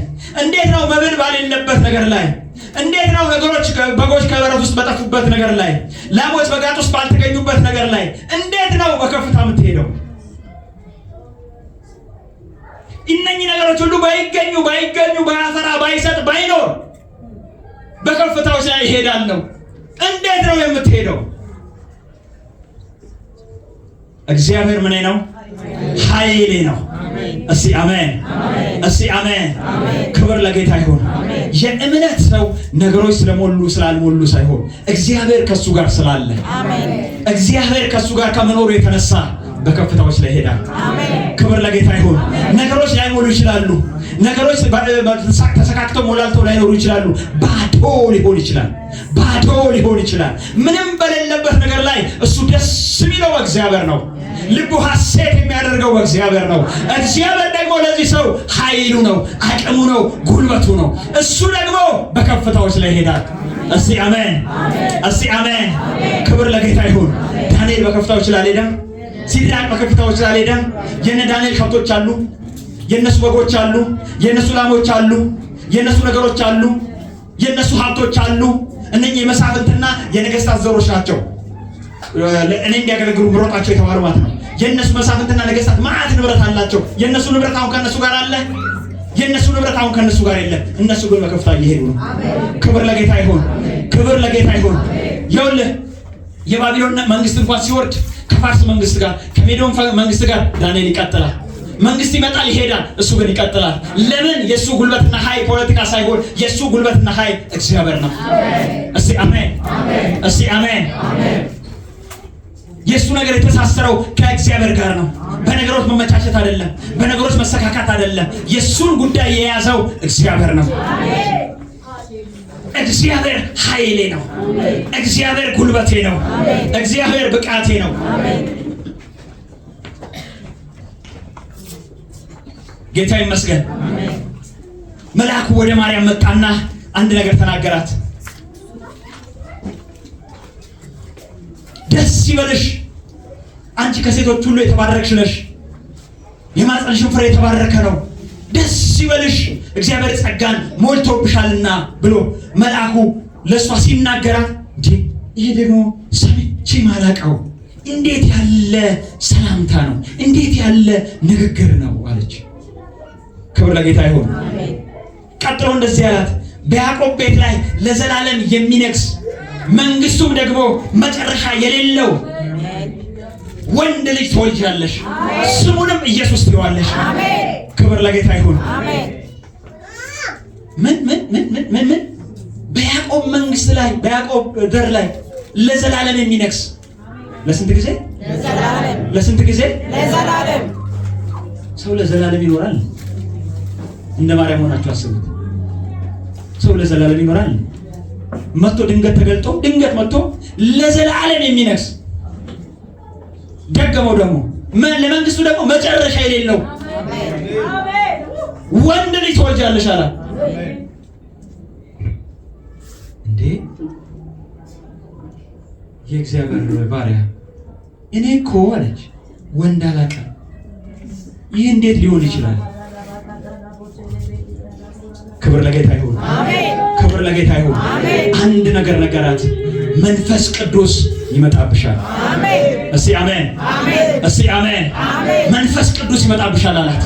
Speaker 1: እንዴት ነው? መብል ባሌለበት ነገር ላይ እንዴት ነው? በጎች ከበረት ውስጥ በጠፉበት ነገር ላይ፣ ላሞች በጋጥ ውስጥ ባልተገኙበት ነገር ላይ እንዴት ነው በከፍታ የምትሄደው? እነኚህ ነገሮች ሁሉ ባይገኙ፣ ባያፈራ፣ ባይሰጥ፣ ባይኖር በከፍታዎች ላይ ይሄዳለሁ። እንዴት ነው የምትሄደው? እግዚአብሔር ምን ነው? ኃይሌ ነው። እስቲ አሜን፣ እስቲ አሜን። ክብር ለጌታ ይሁን። የእምነት ሰው ነገሮች ስለሞሉ ስላልሞሉ ሳይሆን እግዚአብሔር ከሱ ጋር ስላለ፣ እግዚአብሔር ከሱ ጋር ከመኖሩ የተነሳ በከፍታዎች ላይ ይሄዳል። ክብር ለጌታ ይሁን። ነገሮች ላይሞሉ ይችላሉ። ነገሮች ተሰካክተው ሞላልተው ላይኖሩ ይችላሉ። ባዶ ሊሆን ይችላል። ባዶ ሊሆን ይችላል። ምንም በሌለበት ነገር ላይ እሱ ደስ የሚለው እግዚአብሔር ነው። ልቡ ሐሴት የሚያደርገው በእግዚአብሔር ነው። እግዚአብሔር ደግሞ ለዚህ ሰው ኃይሉ ነው፣ አቅሙ ነው፣ ጉልበቱ ነው። እሱ ደግሞ በከፍታዎች ላይ ይሄዳል። እስቲ አሜን፣ እስቲ አሜን። ክብር ለጌታ ይሁን። ዳንኤል በከፍታዎች ላይ አልሄደም። ሲድራቅ በከፍታዎች ላይ አልሄደም። የነ ዳንኤል ከብቶች አሉ፣ የነሱ በጎች አሉ፣ የነሱ ላሞች አሉ፣ የነሱ ነገሮች አሉ፣ የነሱ ሀብቶች አሉ። እነኚህ የመሳፍንትና የነገስታት ዘሮች ናቸው። እኔ እንዲያገለግሉ ምሮጣቸው የተባሉ ማለት ነው። የነሱ መሳፍንትና ነገስታት ማዕት ንብረት አላቸው። የነሱ ንብረት አሁን ከነሱ ጋር አለ። የነሱ ንብረት አሁን ከነሱ ጋር የለም። እነሱ ግን በከፍታ እየሄዱ ነው። ክብር ለጌታ ይሁን። ክብር ለጌታ ይሁን። ይኸውልህ የባቢሎን መንግስት እንኳን ሲወርድ ከፋርስ መንግስት ጋር ከሜዶን መንግስት ጋር ዳንኤል ይቀጥላል። መንግስት ይመጣል ይሄዳል፣ እሱ ግን ይቀጥላል። ለምን? የሱ ጉልበትና ኃይል ፖለቲካ ሳይሆን የሱ ጉልበትና ኃይል እግዚአብሔር ነው። እስቲ አሜን፣ እስቲ አሜን። የሱ ነገር የተሳሰረው ከእግዚአብሔር ጋር ነው። በነገሮች መመቻቸት አይደለም፣ በነገሮች መሰካካት አይደለም። የሱን ጉዳይ የያዘው እግዚአብሔር ነው። እግዚአብሔር ኃይሌ ነው። እግዚአብሔር ጉልበቴ ነው። እግዚአብሔር ብቃቴ ነው። ጌታ ይመስገን። መልአኩ ወደ ማርያም መጣና አንድ ነገር ተናገራት። ደስ ይበልሽ፣ አንቺ ከሴቶች ሁሉ የተባረክሽ ነሽ፣ የማኅፀንሽም ፍሬ የተባረከ ነው። ደስ ይበልሽ፣ እግዚአብሔር ጸጋን ሞልቶብሻልና ብሎ መልአኩ ለእሷ ሲናገራት፣ ይሄ ደግሞ ሰምቼ ማላውቀው እንዴት ያለ ሰላምታ ነው፣ እንዴት ያለ ንግግር ነው አለች። ክብር ለጌታ ይሁን። ቀጥሎ እንደዚህ ያላት፣ በያዕቆብ ቤት ላይ ለዘላለም የሚነግስ መንግስቱም ደግሞ መጨረሻ የሌለው ወንድ ልጅ ትወልጃለሽ፣ ስሙንም ኢየሱስ ትይዋለሽ። ክብር ለጌታ ይሁን። ምን በያዕቆብ መንግስት ላይ በያዕቆብ ዘር ላይ ለዘላለም የሚነግስ ለስንት ጊዜ? ለስንት ጊዜ? ለዘላለም። ሰው ለዘላለም ይኖራል? እንደ ማርያም ሆናችሁ አስቡት። ሰው ለዘላለም ይኖራል? መጥቶ ድንገት ተገልጦ ድንገት መጥቶ ለዘላለም የሚነግስ ደገመው ደግሞ ለመንግስቱ ደግሞ መጨረሻ የሌለው ወንድ ልጅ ትወልጃለሽ አላት። እንዴ የእግዚአብሔር ባሪያ እኔ እኮ አለች ወንድ አላውቅም፣ ይህ እንዴት ሊሆን ይችላል? ክብር ለጌታ ይሁን። ክብር ለጌታ ይሁን። አንድ ነገር ነገራት፣ መንፈስ ቅዱስ ይመጣብሻል። እስቲ አሜን፣ እስቲ አሜን። መንፈስ ቅዱስ ይመጣብሻል አላት።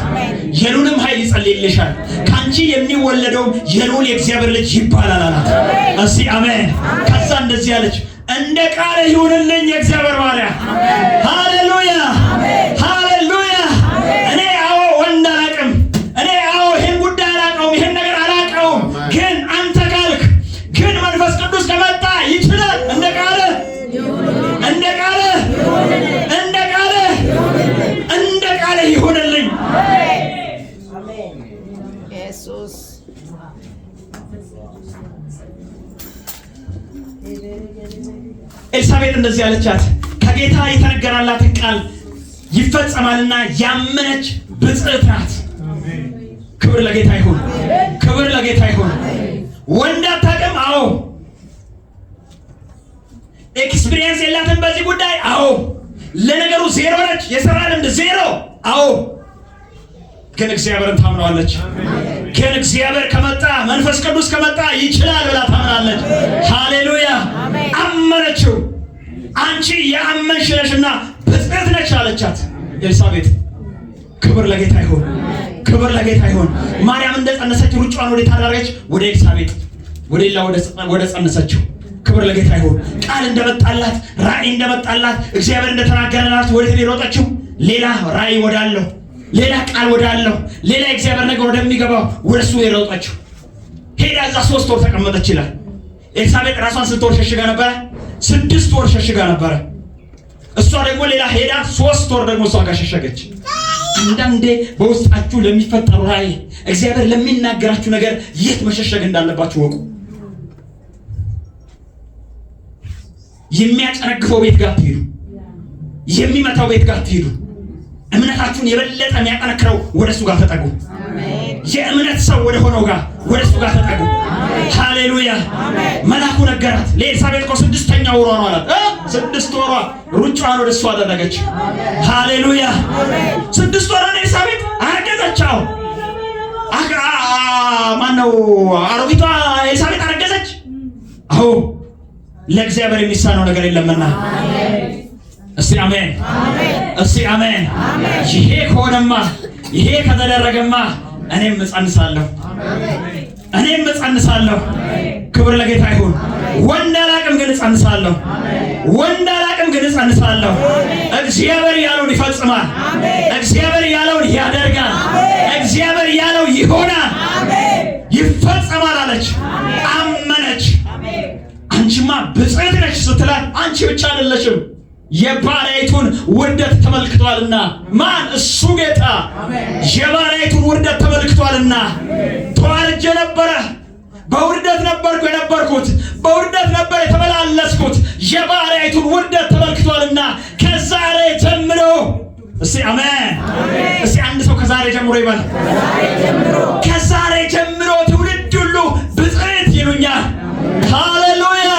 Speaker 1: የልዑልም ኃይል ይጸልይልሻል፣ ከአንቺ የሚወለደው የልዑል የእግዚአብሔር ልጅ ይባላል አላት። እስቲ አሜን። ከዛ እንደዚህ አለች፣ እንደ ቃል ይሁንልኝ የእግዚአብሔር ባሪያ። ሃሌሉያ፣ ሃሌሉያ። እኔ አዎ ወንድ አላውቅም፣ እኔ አዎ ይህን ጉዳይ አላውቀውም፣ ይህን ነገር አላውቀውም፣ ግን አንተ ካልክ ግን መንፈስ ቅዱስ ከመጣ ይችላል። እንደ ቃል እንደ ቃል እንደ ቃል እንደ ቃል ይሁንልኝ። ኢየሱስ ኤልሳቤጥ እንደዚህ አለቻት፣ ከጌታ የተነገራላትን ቃል ይፈጸማልና ያመነች ብፅዕት ናት። ክብር ለጌታ ይሁን። ክብር ለጌታ ይሁን። ወንድ አታውቅም? አዎ። ኤክስፒሪየንስ የላትም በዚህ ጉዳይ? አዎ። ለነገሩ ዜሮ ነች፣ የሥራ ልምድ ዜሮ? አዎ። ግን እግዚአብሔርን ታምነዋለች። ግን እግዚአብሔር ከመጣ መንፈስ ቅዱስ ከመጣ ይችላል ብላ ታምናለች። ሃሌሉያ። አመነችው። አንቺ የአመንሽ ነሽና ብፅዕት ነች አለቻት ኤልሳቤጥ። ክብር ለጌታ ይሁን። ክብር ለጌታ ይሁን። ማርያም እንደጸነሰች ሩጫዋን ወደ ታደረገች ወደ ኤልሳቤጥ ወደ ጸነሰችው። ክብር ለጌታ ይሁን። ቃል እንደመጣላት ራእይ እንደመጣላት እግዚአብሔር እንደተናገረላት ወደ ሮጠችው። ሌላ ራእይ ወዳለው፣ ሌላ ቃል ወዳለው፣ ሌላ እግዚአብሔር ነገር ወደሚገባው ወደሱ የሮጠችው። ሄዳ እዛ 3 ወር ተቀመጠች ይላል። ኤልሳቤጥ ራሷን ስንት ወር ሸሽጋ ነበረ? 6 ወር ሸሽጋ ነበረ። እሷ ደግሞ ሌላ ሄዳ 3 ወር ደግሞ እሷ ጋር ሸሸገች። አንዳንዴ በውስጣችሁ ለሚፈጠሩ ራእይ እግዚአብሔር ለሚናገራችሁ ነገር የት መሸሸግ እንዳለባችሁ ወቁ። የሚያጨነግፈው ቤት ጋር ትሄዱ፣ የሚመታው ቤት ጋር ትሄዱ። እምነታችሁን የበለጠ የሚያጠነክረው ወደሱ ጋር ተጠጉ። የእምነት ሰው ወደ ሆነው ጋር ወደሱ ጋር ተጠጉ። ሃሌሉያ። መልአኩ ነገራት። ለኤልሳቤጥ እኮ 6ኛ ወሯ ነው አላት። 6 ወሯ ሩጫዋን ወደሱ አደረገች። ሃሌሉያ። 6 ወሯ ነው ኤልሳቤጥ አረገዘችው። ማነው አሮጊቷ ኤልሳቤጥ አረገዘች? አዎ ለእግዚአብሔር የሚሳነው ነገር የለምና። እስቲ አሜን፣ እስቲ አሜን። ይሄ ከሆነማ ይሄ ከተደረገማ እኔም እጸንሳለሁ፣ እኔም እጸንሳለሁ። ክብር ለጌታ ይሁን። ወንድ አላቅም ግን እጸንሳለሁ፣ ወንድ አላቅም ግን እጸንሳለሁ። እግዚአብሔር ያለውን ይፈጽማል፣ እግዚአብሔር ያለውን ያደርጋል፣ እግዚአብሔር ያለው ይሆናል፣ ይፈጸማል አለች። አመነች። አንቺማ ብፅዕት ነች ስትላት አንቺ ብቻ አይደለሽም የባሪያይቱን ውርደት ተመልክቷልና። ማን? እሱ ጌታ የባሪያይቱን ውርደት ተመልክቷልና። ተዋርጄ ነበረ፣ በውርደት ነበርኩ የነበርኩት፣ በውርደት ነበር የተመላለስኩት። የባሪያይቱን ውርደት ተመልክቷልና ከዛሬ ጀምሮ እስቲ አሜን። እስቲ አንድ ሰው ከዛሬ ጀምሮ ይበል። ከዛሬ ጀምሮ ትውልድ ሁሉ ብፅዕት ይሉኛል። ሃሌሉያ።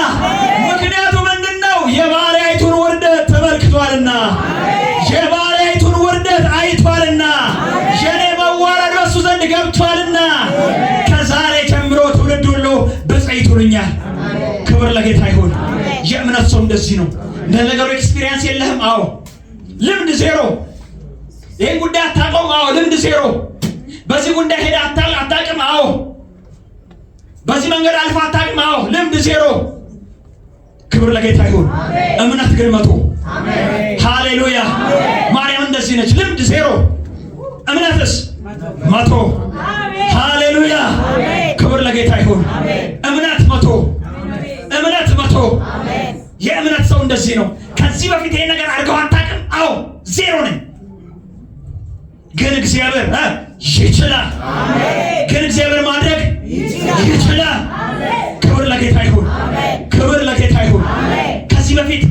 Speaker 1: ምክንያቱ ምንድነው? የባሪያይቱን ውርደት ተመልክቷልና፣ የባሪያይቱን ውርደት አይቷልና፣ የኔ መዋረድ በሱ ዘንድ ገብቷልና ከዛሬ ጀምሮ ትውልድ ሁሉ ብፅዕት ይሉኛል። ክብር ለጌታ ይሁን። የእምነት ሰው እንደዚህ ነው። ለነገሩ ኤክስፒሪየንስ የለህም? አዎ። ልምድ ዜሮ። ይሄን ጉዳይ አታውቀውም? አዎ። ልምድ ዜሮ። በዚህ ጉዳይ ሄደ አታውቅም? አዎ። በዚህ መንገድ አልፋ አታውቅም? አዎ። ልምድ ዜሮ። ክብር ለጌታ ይሁን። እምነት ግን 100። ሃሌሉያ። ማርያም እንደዚህ ነች። ልምድ ዜሮ፣ እምነትስ 100። ሃሌሉያ። ክብር ለጌታ ይሁን። እምነት 100፣ እምነት 100። የእምነት ሰው እንደዚህ ነው። ከዚህ በፊት ይሄን ነገር አድርገው አታውቅም? አዎ። ዜሮ ነኝ። ግን እግዚአብሔር ይችላል። ግን እግዚአብሔር ማድረግ ይችላል። ክብር ለጌታ ይሁን። ክብር ለጌታ ይሁን። ከዚህ በፊት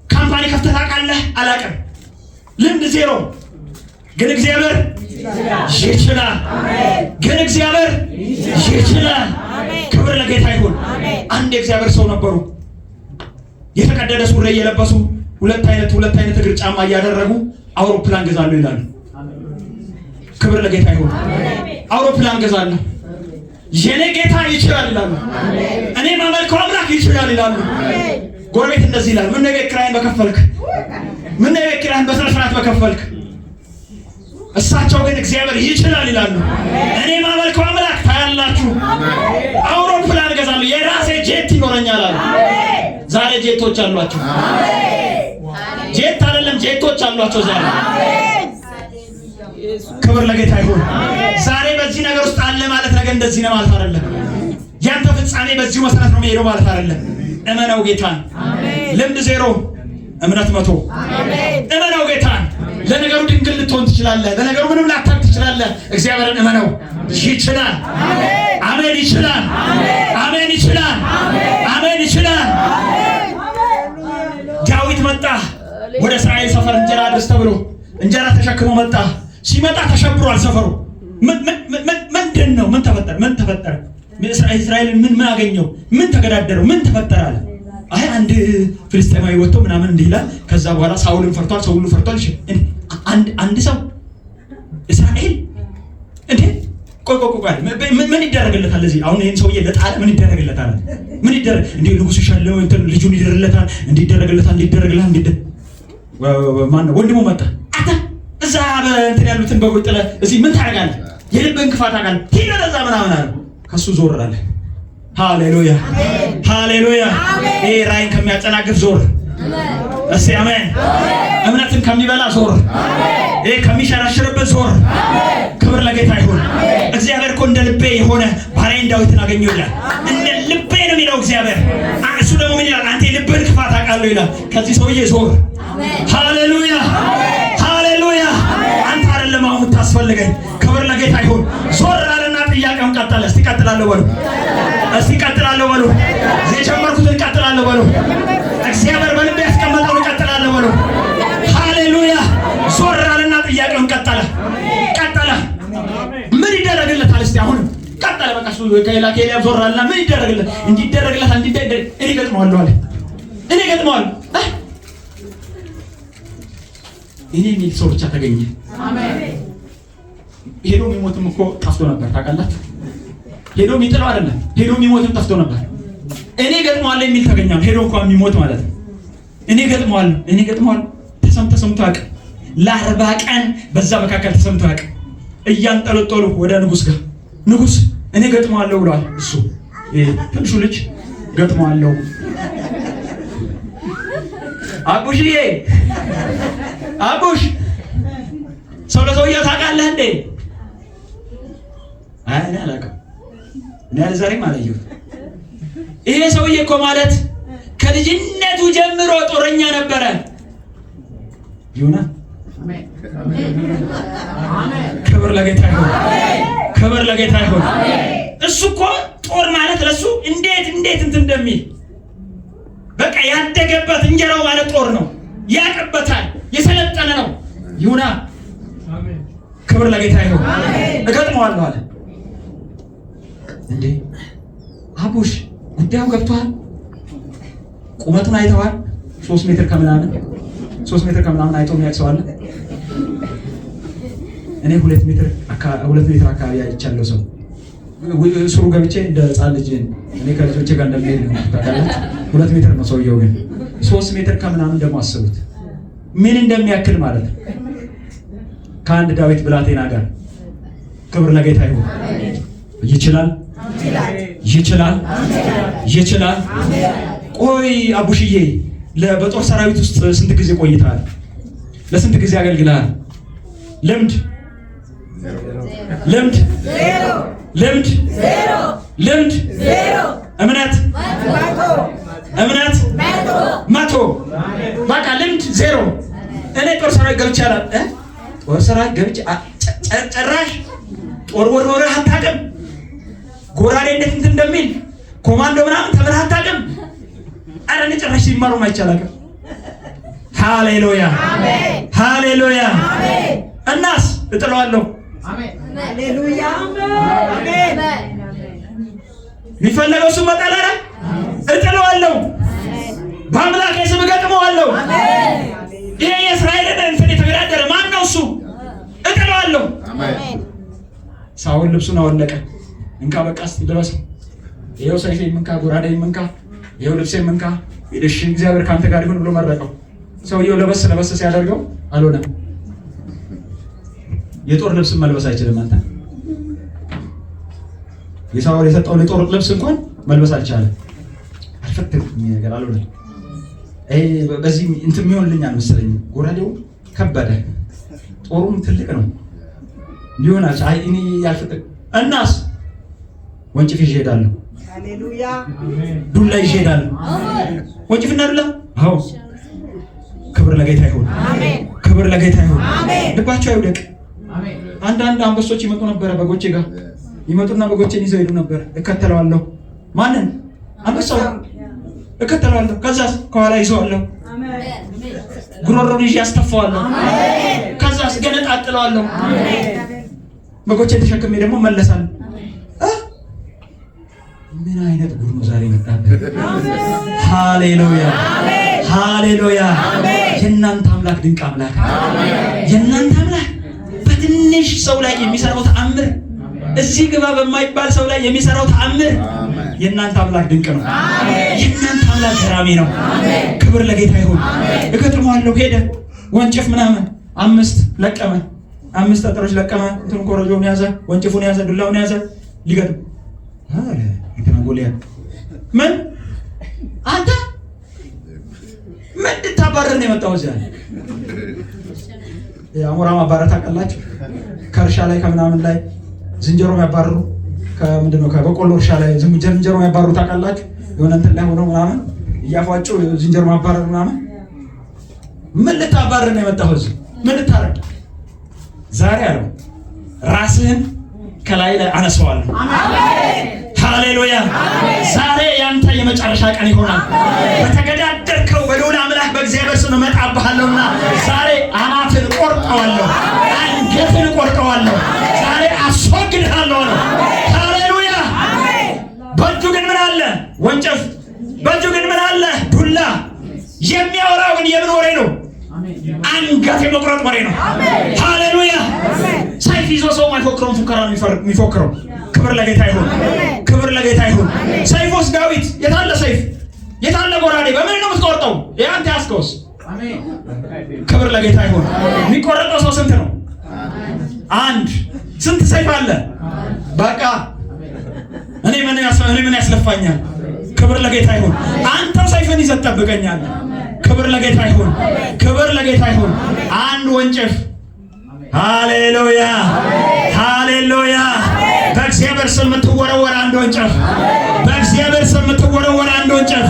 Speaker 1: ካምፓኒ ከፍተህ ታውቃለህ? አላውቅም። ልምድ ዜሮ። ግን እግዚአብሔር ይችላል። ግን እግዚአብሔር ይችላል። ክብር ለጌታ ይሁን። አንድ የእግዚአብሔር ሰው ነበሩ። የተቀደደ ሱሪ እየለበሱ ሁለት አይነት እግር ጫማ እያደረጉ አውሮፕላን ገዛሉ ይላሉ። ክብር ለጌታ ይሁን። አውሮፕላን ገዛለሁ፣ የኔ ጌታ ይችላል ይላሉ። እኔ ማመልከው አምላክ ይችላል ይላሉ። ጎረቤት እንደዚህ ይላል። ምን ነው የቤት ኪራይን በከፈልክ? ምን ነው የቤት ኪራይን በስነ ስርዓት በከፈልክ? እሳቸው ግን እግዚአብሔር ይችላል ይላሉ። እኔ ማመልከው አምላክ ታያላችሁ። አውሮፕላን ገዛለሁ፣ የራሴ ጄት ይኖረኛል አሉ። ዛሬ ጄቶች አሏቸው። ጄት አይደለም ጄቶች አሏቸው ዛሬ። ክብር ለጌታ ይሁን። ዛሬ በዚህ ነገር ውስጥ አለ ማለት ነገር እንደዚህ ነው ማለት አይደለም። ያንተ ፍጻሜ በዚሁ መሰረት ነው የሚሄደው ማለት አይደለም። እመነው ጌታን። ልምድ ዜሮ፣ እምነት 100። እመነው ጌታን። ለነገሩ ድንግል ልትሆን ትችላለህ። ለነገሩ ምንም ላታውቅ ትችላለህ። እግዚአብሔርን እመነው። ይችላል። አሜን። ይችላል። አሜን። ይችላል። አሜን። ይችላል። ዳዊት መጣ ወደ እስራኤል ሰፈር እንጀራ አድርስ ተብሎ እንጀራ ተሸክሞ መጣ። ሲመጣ ተሸብሯል ሰፈሩ። ምንድን ነው? ምን ተፈጠረ? እስራኤልን ምን አገኘው? ምን ተገዳደረው? ምን ተፈጠረ አለ። አይ አንድ ፍልስጤማዊ ወጥቶ ምናምን እንዲህ ይላል። ከዛ በኋላ ሳውልን ፈርቷል፣ ሰው ሁሉ ፈርቷል። እሺ አንድ ሰው እስራኤል እንዴ ቆይ ምን ይደረግለታል? ለዚህ አሁን ይሄን ሰውዬ ለጣለ ምን ይደረግለታል? ምን ይደረግ እንዴ? ንጉሱ ሻለው እንትን ልጁን ይደረግለታል፣ እንዲደረግለታል። ማን ነው? ወንድሙ መጣ። አታ እዛ በእንትን ያሉትን በጎች ጥለህ እዚህ ምን ታደርጋለህ? የልብህን ክፋት አጋል ሄደ ለዛ ምናምን አለ። ከሱ ዞር አለ። ሃሌሉያ ሃሌሉያ። ይሄ ራይን ከሚያጨናግፍ ዞር። እስቲ አሜን። እምነትን ከሚበላ ዞር። ይሄ ከሚሸራሽርበት ዞር። ክብር ለጌታ ይሁን። እግዚአብሔር እኮ እንደ ልቤ የሆነ ባሪያዬን ዳዊትን አገኘው ይላል። እንደ ልቤ ነው የሚለው እግዚአብሔር። እሱ ደግሞ ምን ይላል? አንተ የልብህን ክፋት አውቃለሁ ይላል። ከዚህ ሰውዬ ዞር። ሃሌሉያ ሃሌሉያ። አንተ አይደለም አሁን የምታስፈልገኝ። ክብር ለጌታ ይሁን። ዞር አለና ጥያቄውን ቀጠለ። እስቲ ቀጥላለሁ በሉ። እስቲ ቀጥላለሁ በሉ። የጀመርኩትን ቀጥላለሁ በሉ። እግዚአብሔር በልቤ ያስቀመጠውን ቀጥላለሁ በሉ። ሃሌሉያ። ዞር አለና ጥያቄውን ቀጠለ። ምን ይደረግለታል? እስቲ አሁን ቀጠለ። በቃ እሱ ከሌላ ዞር አለና ምን ይደረግለት? እንዲደረግለታል። እኔ ገጥመዋለሁ አለ። እኔ ገጥመዋለሁ። እኔ የሚል ሰው ብቻ ተገኘ። ሄዶ የሚሞትም እኮ ጠፍቶ ነበር። ታውቃላችሁ? ሄዶ የሚጥለው አይደለም፣ ሄዶ የሚሞትም ጠፍቶ ነበር። እኔ ገጥመዋለሁ የሚል ተገኘ። ሄዶ እንኳን የሚሞት ማለት ነው። እኔ ገጥመዋለሁ ተሰምቶ አያውቅም። ለ40 ቀን በዛ መካከል ተሰምቶ አያውቅም። እያንጠለጠሉ ወደ ንጉስ ጋር ንጉስ እኔ ገጥመዋለሁ ብሏል። እሱ ትንሹ ልጅ ገጥመዋለሁ። አቡሽዬ አቡሽ ሰው ለሰውዬው ታውቃለህ እንዴ? አይ እኔ አላውቅም። እኔ ዛሬም አላየሁት። ይሄ ሰውዬ እኮ ማለት ከልጅነቱ ጀምሮ ጦረኛ ነበረ። ይሁና። ክብር ለጌታ ይሁን። ክብር ለጌታ ይሁን። እሱ እኮ ጦር ማለት ለሱ እንዴት እንትን እንደሚል በቃ ያደገበት እንጀራው ማለት ጦር ነው። ያቀበታል። የሰለጠነ ነው። ይሁና። ክብር ለጌታ ይሁን። እገጥመዋለሁ አለ። እንዴ አቡሽ ጉዳዩ ገብቷል። ቁመቱን አይተዋል። 3 ሜትር ከምናምን አይቶ የሚያውቅ ሰው አለ? እኔ 2 ሜትር አካባቢ አይቻለሁ። ሰው ስሩ ገብቼ እንደ ሕፃን ልጅ እኔ ከልጆቼ ጋር እንደሚሄድ ነው ታውቃለህ። 2 ሜትር ነው ሰውየው፣ ግን 3 ሜትር ከምናምን ደግሞ አስቡት ምን እንደሚያክል ማለት ነው። ከአንድ ዳዊት ብላቴና ጋር። ክብር ለጌታ ይሁን። ይችላል። ቆይ አቡሽዬ በጦር ሰራዊት ውስጥ ስንት ጊዜ ቆይተሃል? ለስንት ጊዜ አገልግለሃል? ልምድ እምነት 100 በቃ ልምድ 0። እኔ ጦር ሰራዊት ገብቻለሁ። ጦር ሰራዊት ገብቼ ጭራሽ ጦር ወርወረህ አታውቅም? ጎራዴ እንዴት እንትን እንደሚል ኮማንዶ ምናምን ተምረህ አታውቅም? ኧረ እኔ ጭራሽ ሲማሩም አይቻልም። ሃሌሉያ ሃሌሉያ። እናስ እጥለዋለሁ። ሃሌሉያ አሜን። የሚፈለገው እሱ መጣላራ እጥለዋለሁ። በአምላኬ ስም እገጥመዋለሁ። ይሄ የእስራኤልን እንትን የተገዳደረ ማን ነው? እሱ እጥለዋለሁ። ሳውል ልብሱን አወለቀ። እንካ በቃ እስቲ ልበሰው። ይኸው ሰይፌን መንካ፣ ጎራዴን መንካ፣ ይኸው ልብሴን መንካ፣ እሺ እግዚአብሔር ካንተ ጋር ይሁን ብሎ መረቀው። ሰውየው ለበስ ሲያደርገው አልሆነም። የጦር ልብስ መልበስ አይችልም። አንተ የሳውል የሰጠውን የጦር ልብስ እንኳን መልበስ አልቻለም። አልፈተንም ነገር አልሆነም። በዚህ እንትን የሚሆንልኛል መሰለኝ። ጎራዴው ከበደ፣ ጦሩም ትልቅ ነው ሊሆናል። አይ እኔ ያልፈተን እናስ ወንጭፍ ይዤ እሄዳለሁ። ሃሌሉያ ዱላ ይዤ እሄዳለሁ። ወንጭፍና ዱላ። አዎ ክብር ለጌታ ይሁን። አሜን። ክብር ለጌታ ይሁን። አሜን። ልባቸው አይውደቅ። አሜን። አንዳንድ አንበሶች ይመጡ ነበር በጎቼ ጋር ይመጡና በጎቼን ይዘው ሄዱ ነበር። እከተለዋለሁ። ማንን? አንበሳው እከተለዋለሁ። ከዛስ ከኋላ ይዘዋለሁ። አሜን። ጉሮሮን ይዤ አስተፋዋለሁ። አሜን። ከዛስ ገነጣጥለዋለሁ። አሜን። በጎቼን ተሸክሜ ደግሞ መለሳለሁ። ምን አይነት ጉድ ነው ዛሬ መጣበት። ሃሌሉያ ሃሌሉያ። የእናንተ አምላክ ድንቅ አምላክ። የእናንተ አምላክ በትንሽ ሰው ላይ የሚሰራው ተአምር፣ እዚህ ግባ በማይባል ሰው ላይ የሚሰራው ተአምር፣ የእናንተ አምላክ ድንቅ ነው። የእናንተ አምላክ ገራሚ ነው። ክብር ለጌታ ይሁን። እገጥመዋለሁ። ሄደ ወንጭፍ ምናምን 5 ለቀመ፣ 5 ጠጠሮች ለቀመ። እንትን ኮረጆውን ያዘ፣ ወንጭፉን ያዘ፣ ዱላውን ያዘ። ሊገጥም ጎልያድ ምን አንተ ምን ልታባረር ነው የመጣው? እዚያ የአሞራ ማባረር ታውቃላችሁ? ከእርሻ ላይ ከምናምን ላይ ዝንጀሮ የሚያባርሩ ከምንድን ነው ከበቆሎ እርሻ ላይ ዝንጀሮ የሚያባርሩ ታውቃላችሁ? የሆነ እንትን ላይ ሆኖ ምናምን እያፏጩ ዝንጀሮ ማባረር ምናምን። ምን ልታባረር ነው የመጣኸው እዚህ? ምን ልታረግ? ዛሬ አለው ራስህን ከላይ ላይ አነሳዋለሁ። አሜን ሃሌሉያ። ዛሬ ያንተ የመጨረሻ ቀን ይሆናል። በተገዳደርከው በልዑል አምላክ በእግዚአብሔር ስም እመጣብሃለሁና ዛሬ አናትን ቆርጠዋለሁ፣ አንገትን ቆርጠዋለሁ፣ ዛሬ አስወግድሃለሁ ነው። ሃሌሉያ። በእጁ ግን ምን አለ? ወንጭፍ። በእጁ ግን ምን አለ? ዱላ። የሚያወራው ግን የምን ወሬ ነው? አንገት የመቁረጥ ወሬ ነው። ሃሌሉያ። ሰይፍ ይዞ ሰው ማይፎክረውን ፉከራ ነው የሚፎክረው። ክብር ለጌታ ይሁን፣ ክብር ለጌታ ይሁን። ሰይፎስ ዳዊት የታለ ሰይፍ? የታለ ጎራዴ? በምን ነው የምትቆርጠው? ያንተ ያስከውስ። አሜን። ክብር ለጌታ ይሁን። የሚቆረጠው ሰው ስንት ነው? አንድ። ስንት ሰይፍ አለ? በቃ እኔ ምን ያስለፋኛል? ክብር ለጌታ ይሁን። አንተ ሰይፍን ይዘህ ትጠብቀኛለህ። ክብር ለጌታ ይሁን፣ ክብር ለጌታ ይሁን። አንድ ወንጭፍ። ሃሌሉያ፣ ሃሌሉያ። በእግዚአብሔር ስም የምትወረወር አንድ ወንጭፍ፣ በእግዚአብሔር ስም የምትወረወር አንድ ወንጭፍ፣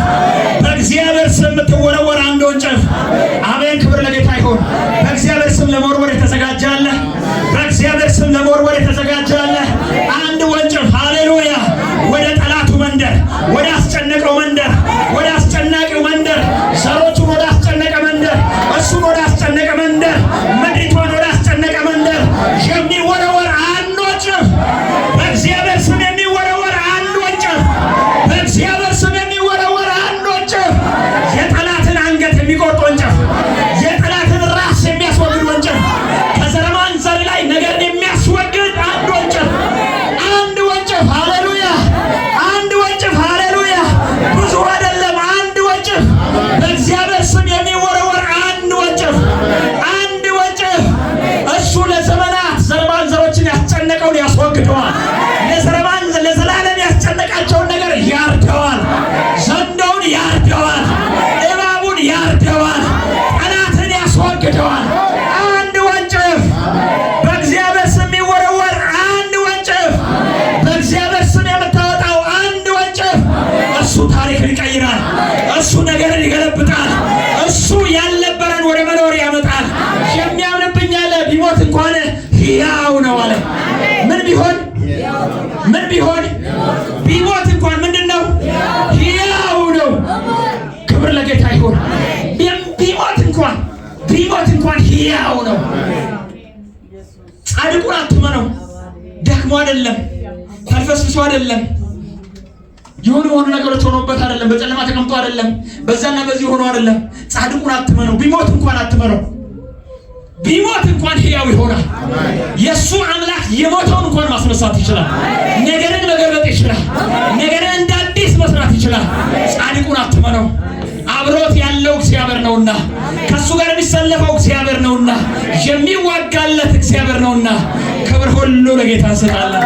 Speaker 1: በእግዚአብሔር ስም የምትወረወር አንድ ወንጭፍ። አሜን። ክብር ለጌታ ይሁን። በእግዚአብሔር ስም ለመወርወር የተዘጋጃለ፣ በእግዚአብሔር ስም ለመወርወር የተዘጋጃለ አንድ ወንጭፍ። ሃሌሉያ። ወደ ጠላቱ መንደር፣ ወደ አስጨነቀው መንደር፣ ወደ አስጨናቂው መንደር፣ ዘሮቹን ወደ አስጨነቀ መንደር፣ እሱን ወደ አስጨነቀ መንደር፣ ምድሪቷን ወደ አስጨነቀ መንደር የሚወረወር አንድ ወንጭፍ፣ በእግዚአብሔር ስም የሚወረወር አንድ ወንጭፍ፣ በእግዚአብሔር ስም የሚወረወር አንድ ወንጭፍ፣ የጠላትን አንገት የሚቆርጥ ወንጭፍ፣ የጠላትን ራስ የሚያስወግድ ወንጭፍ፣ ከዘር ማንዘር ላይ ነገርን የሚያስወግድ አንድ ወንጭፍ፣ አንድ ወንጭፍ። ሃሌሉያ። አንድ ወንጭፍ። ሃሌሉያ። ብዙ አይደለም፣ አንድ ወንጭፍ፣ በእግዚአብሔር ስም የሚወረወር አንድ ወንጭፍ፣ አንድ ወንጭፍ። እሱ ለዘመናት ዘር ማንዘሮችን ያስጨነቀውን ያስወግደዋል። ለዘላለም ያስጨነቃቸውን ነገር ያርደዋል። ዘንዶውን ያርደዋል፣ እባቡን ያርደዋል፣ ጠላትን ያስወግደዋል። አንድ ወንጭፍ፣ በእግዚአብሔር ስም የሚወረወር አንድ ወንጭፍ፣ በእግዚአብሔር ስም የምታወጣው አንድ ወንጭፍ። እሱ ታሪክን ይቀይራል። እሱ ነገርን ይገለብጣል። እሱ ያልነበረን ወደ መኖር ያመጣል። የሚያምንብኝ አለ ቢሞት እንኳን ሕያው ነው አለ። ምን ቢሆን ቢሞት እንኳን ምንድን ነው? ሕያው ነው። ክብር ለጌታ ይሁን። ቢሞት እንኳን ሕያው ነው። ጻድቁን አትመነው። ደክሞ አይደለም፣ ተልፈስፍሶ አይደለም፣ የሆኑ ነገሮች ሆኖበት አይደለም፣ በጨለማ ተቀምጦ አይደለም፣ በዛና በዚህ ሆኖ አይደለም። ጻድቁን አትመነው። ቢሞት እንኳን አትመነው። ቢሞት እንኳን ሕያው ይሆናል። የእሱ አምላክ የሞተውን እንኳን ማስነሳት ይችላል። ነገርን መገለጥ ይችላል። ነገርን እንደ አዲስ መስራት ይችላል። ጻድቁን አትመነው። አብሮት ያለው እግዚአብሔር ነውና፣ ከሱ ጋር የሚሰለፈው እግዚአብሔር ነውና፣ የሚዋጋለት እግዚአብሔር ነውና፣ ክብር ሁሉ ለጌታ እንሰጣለን።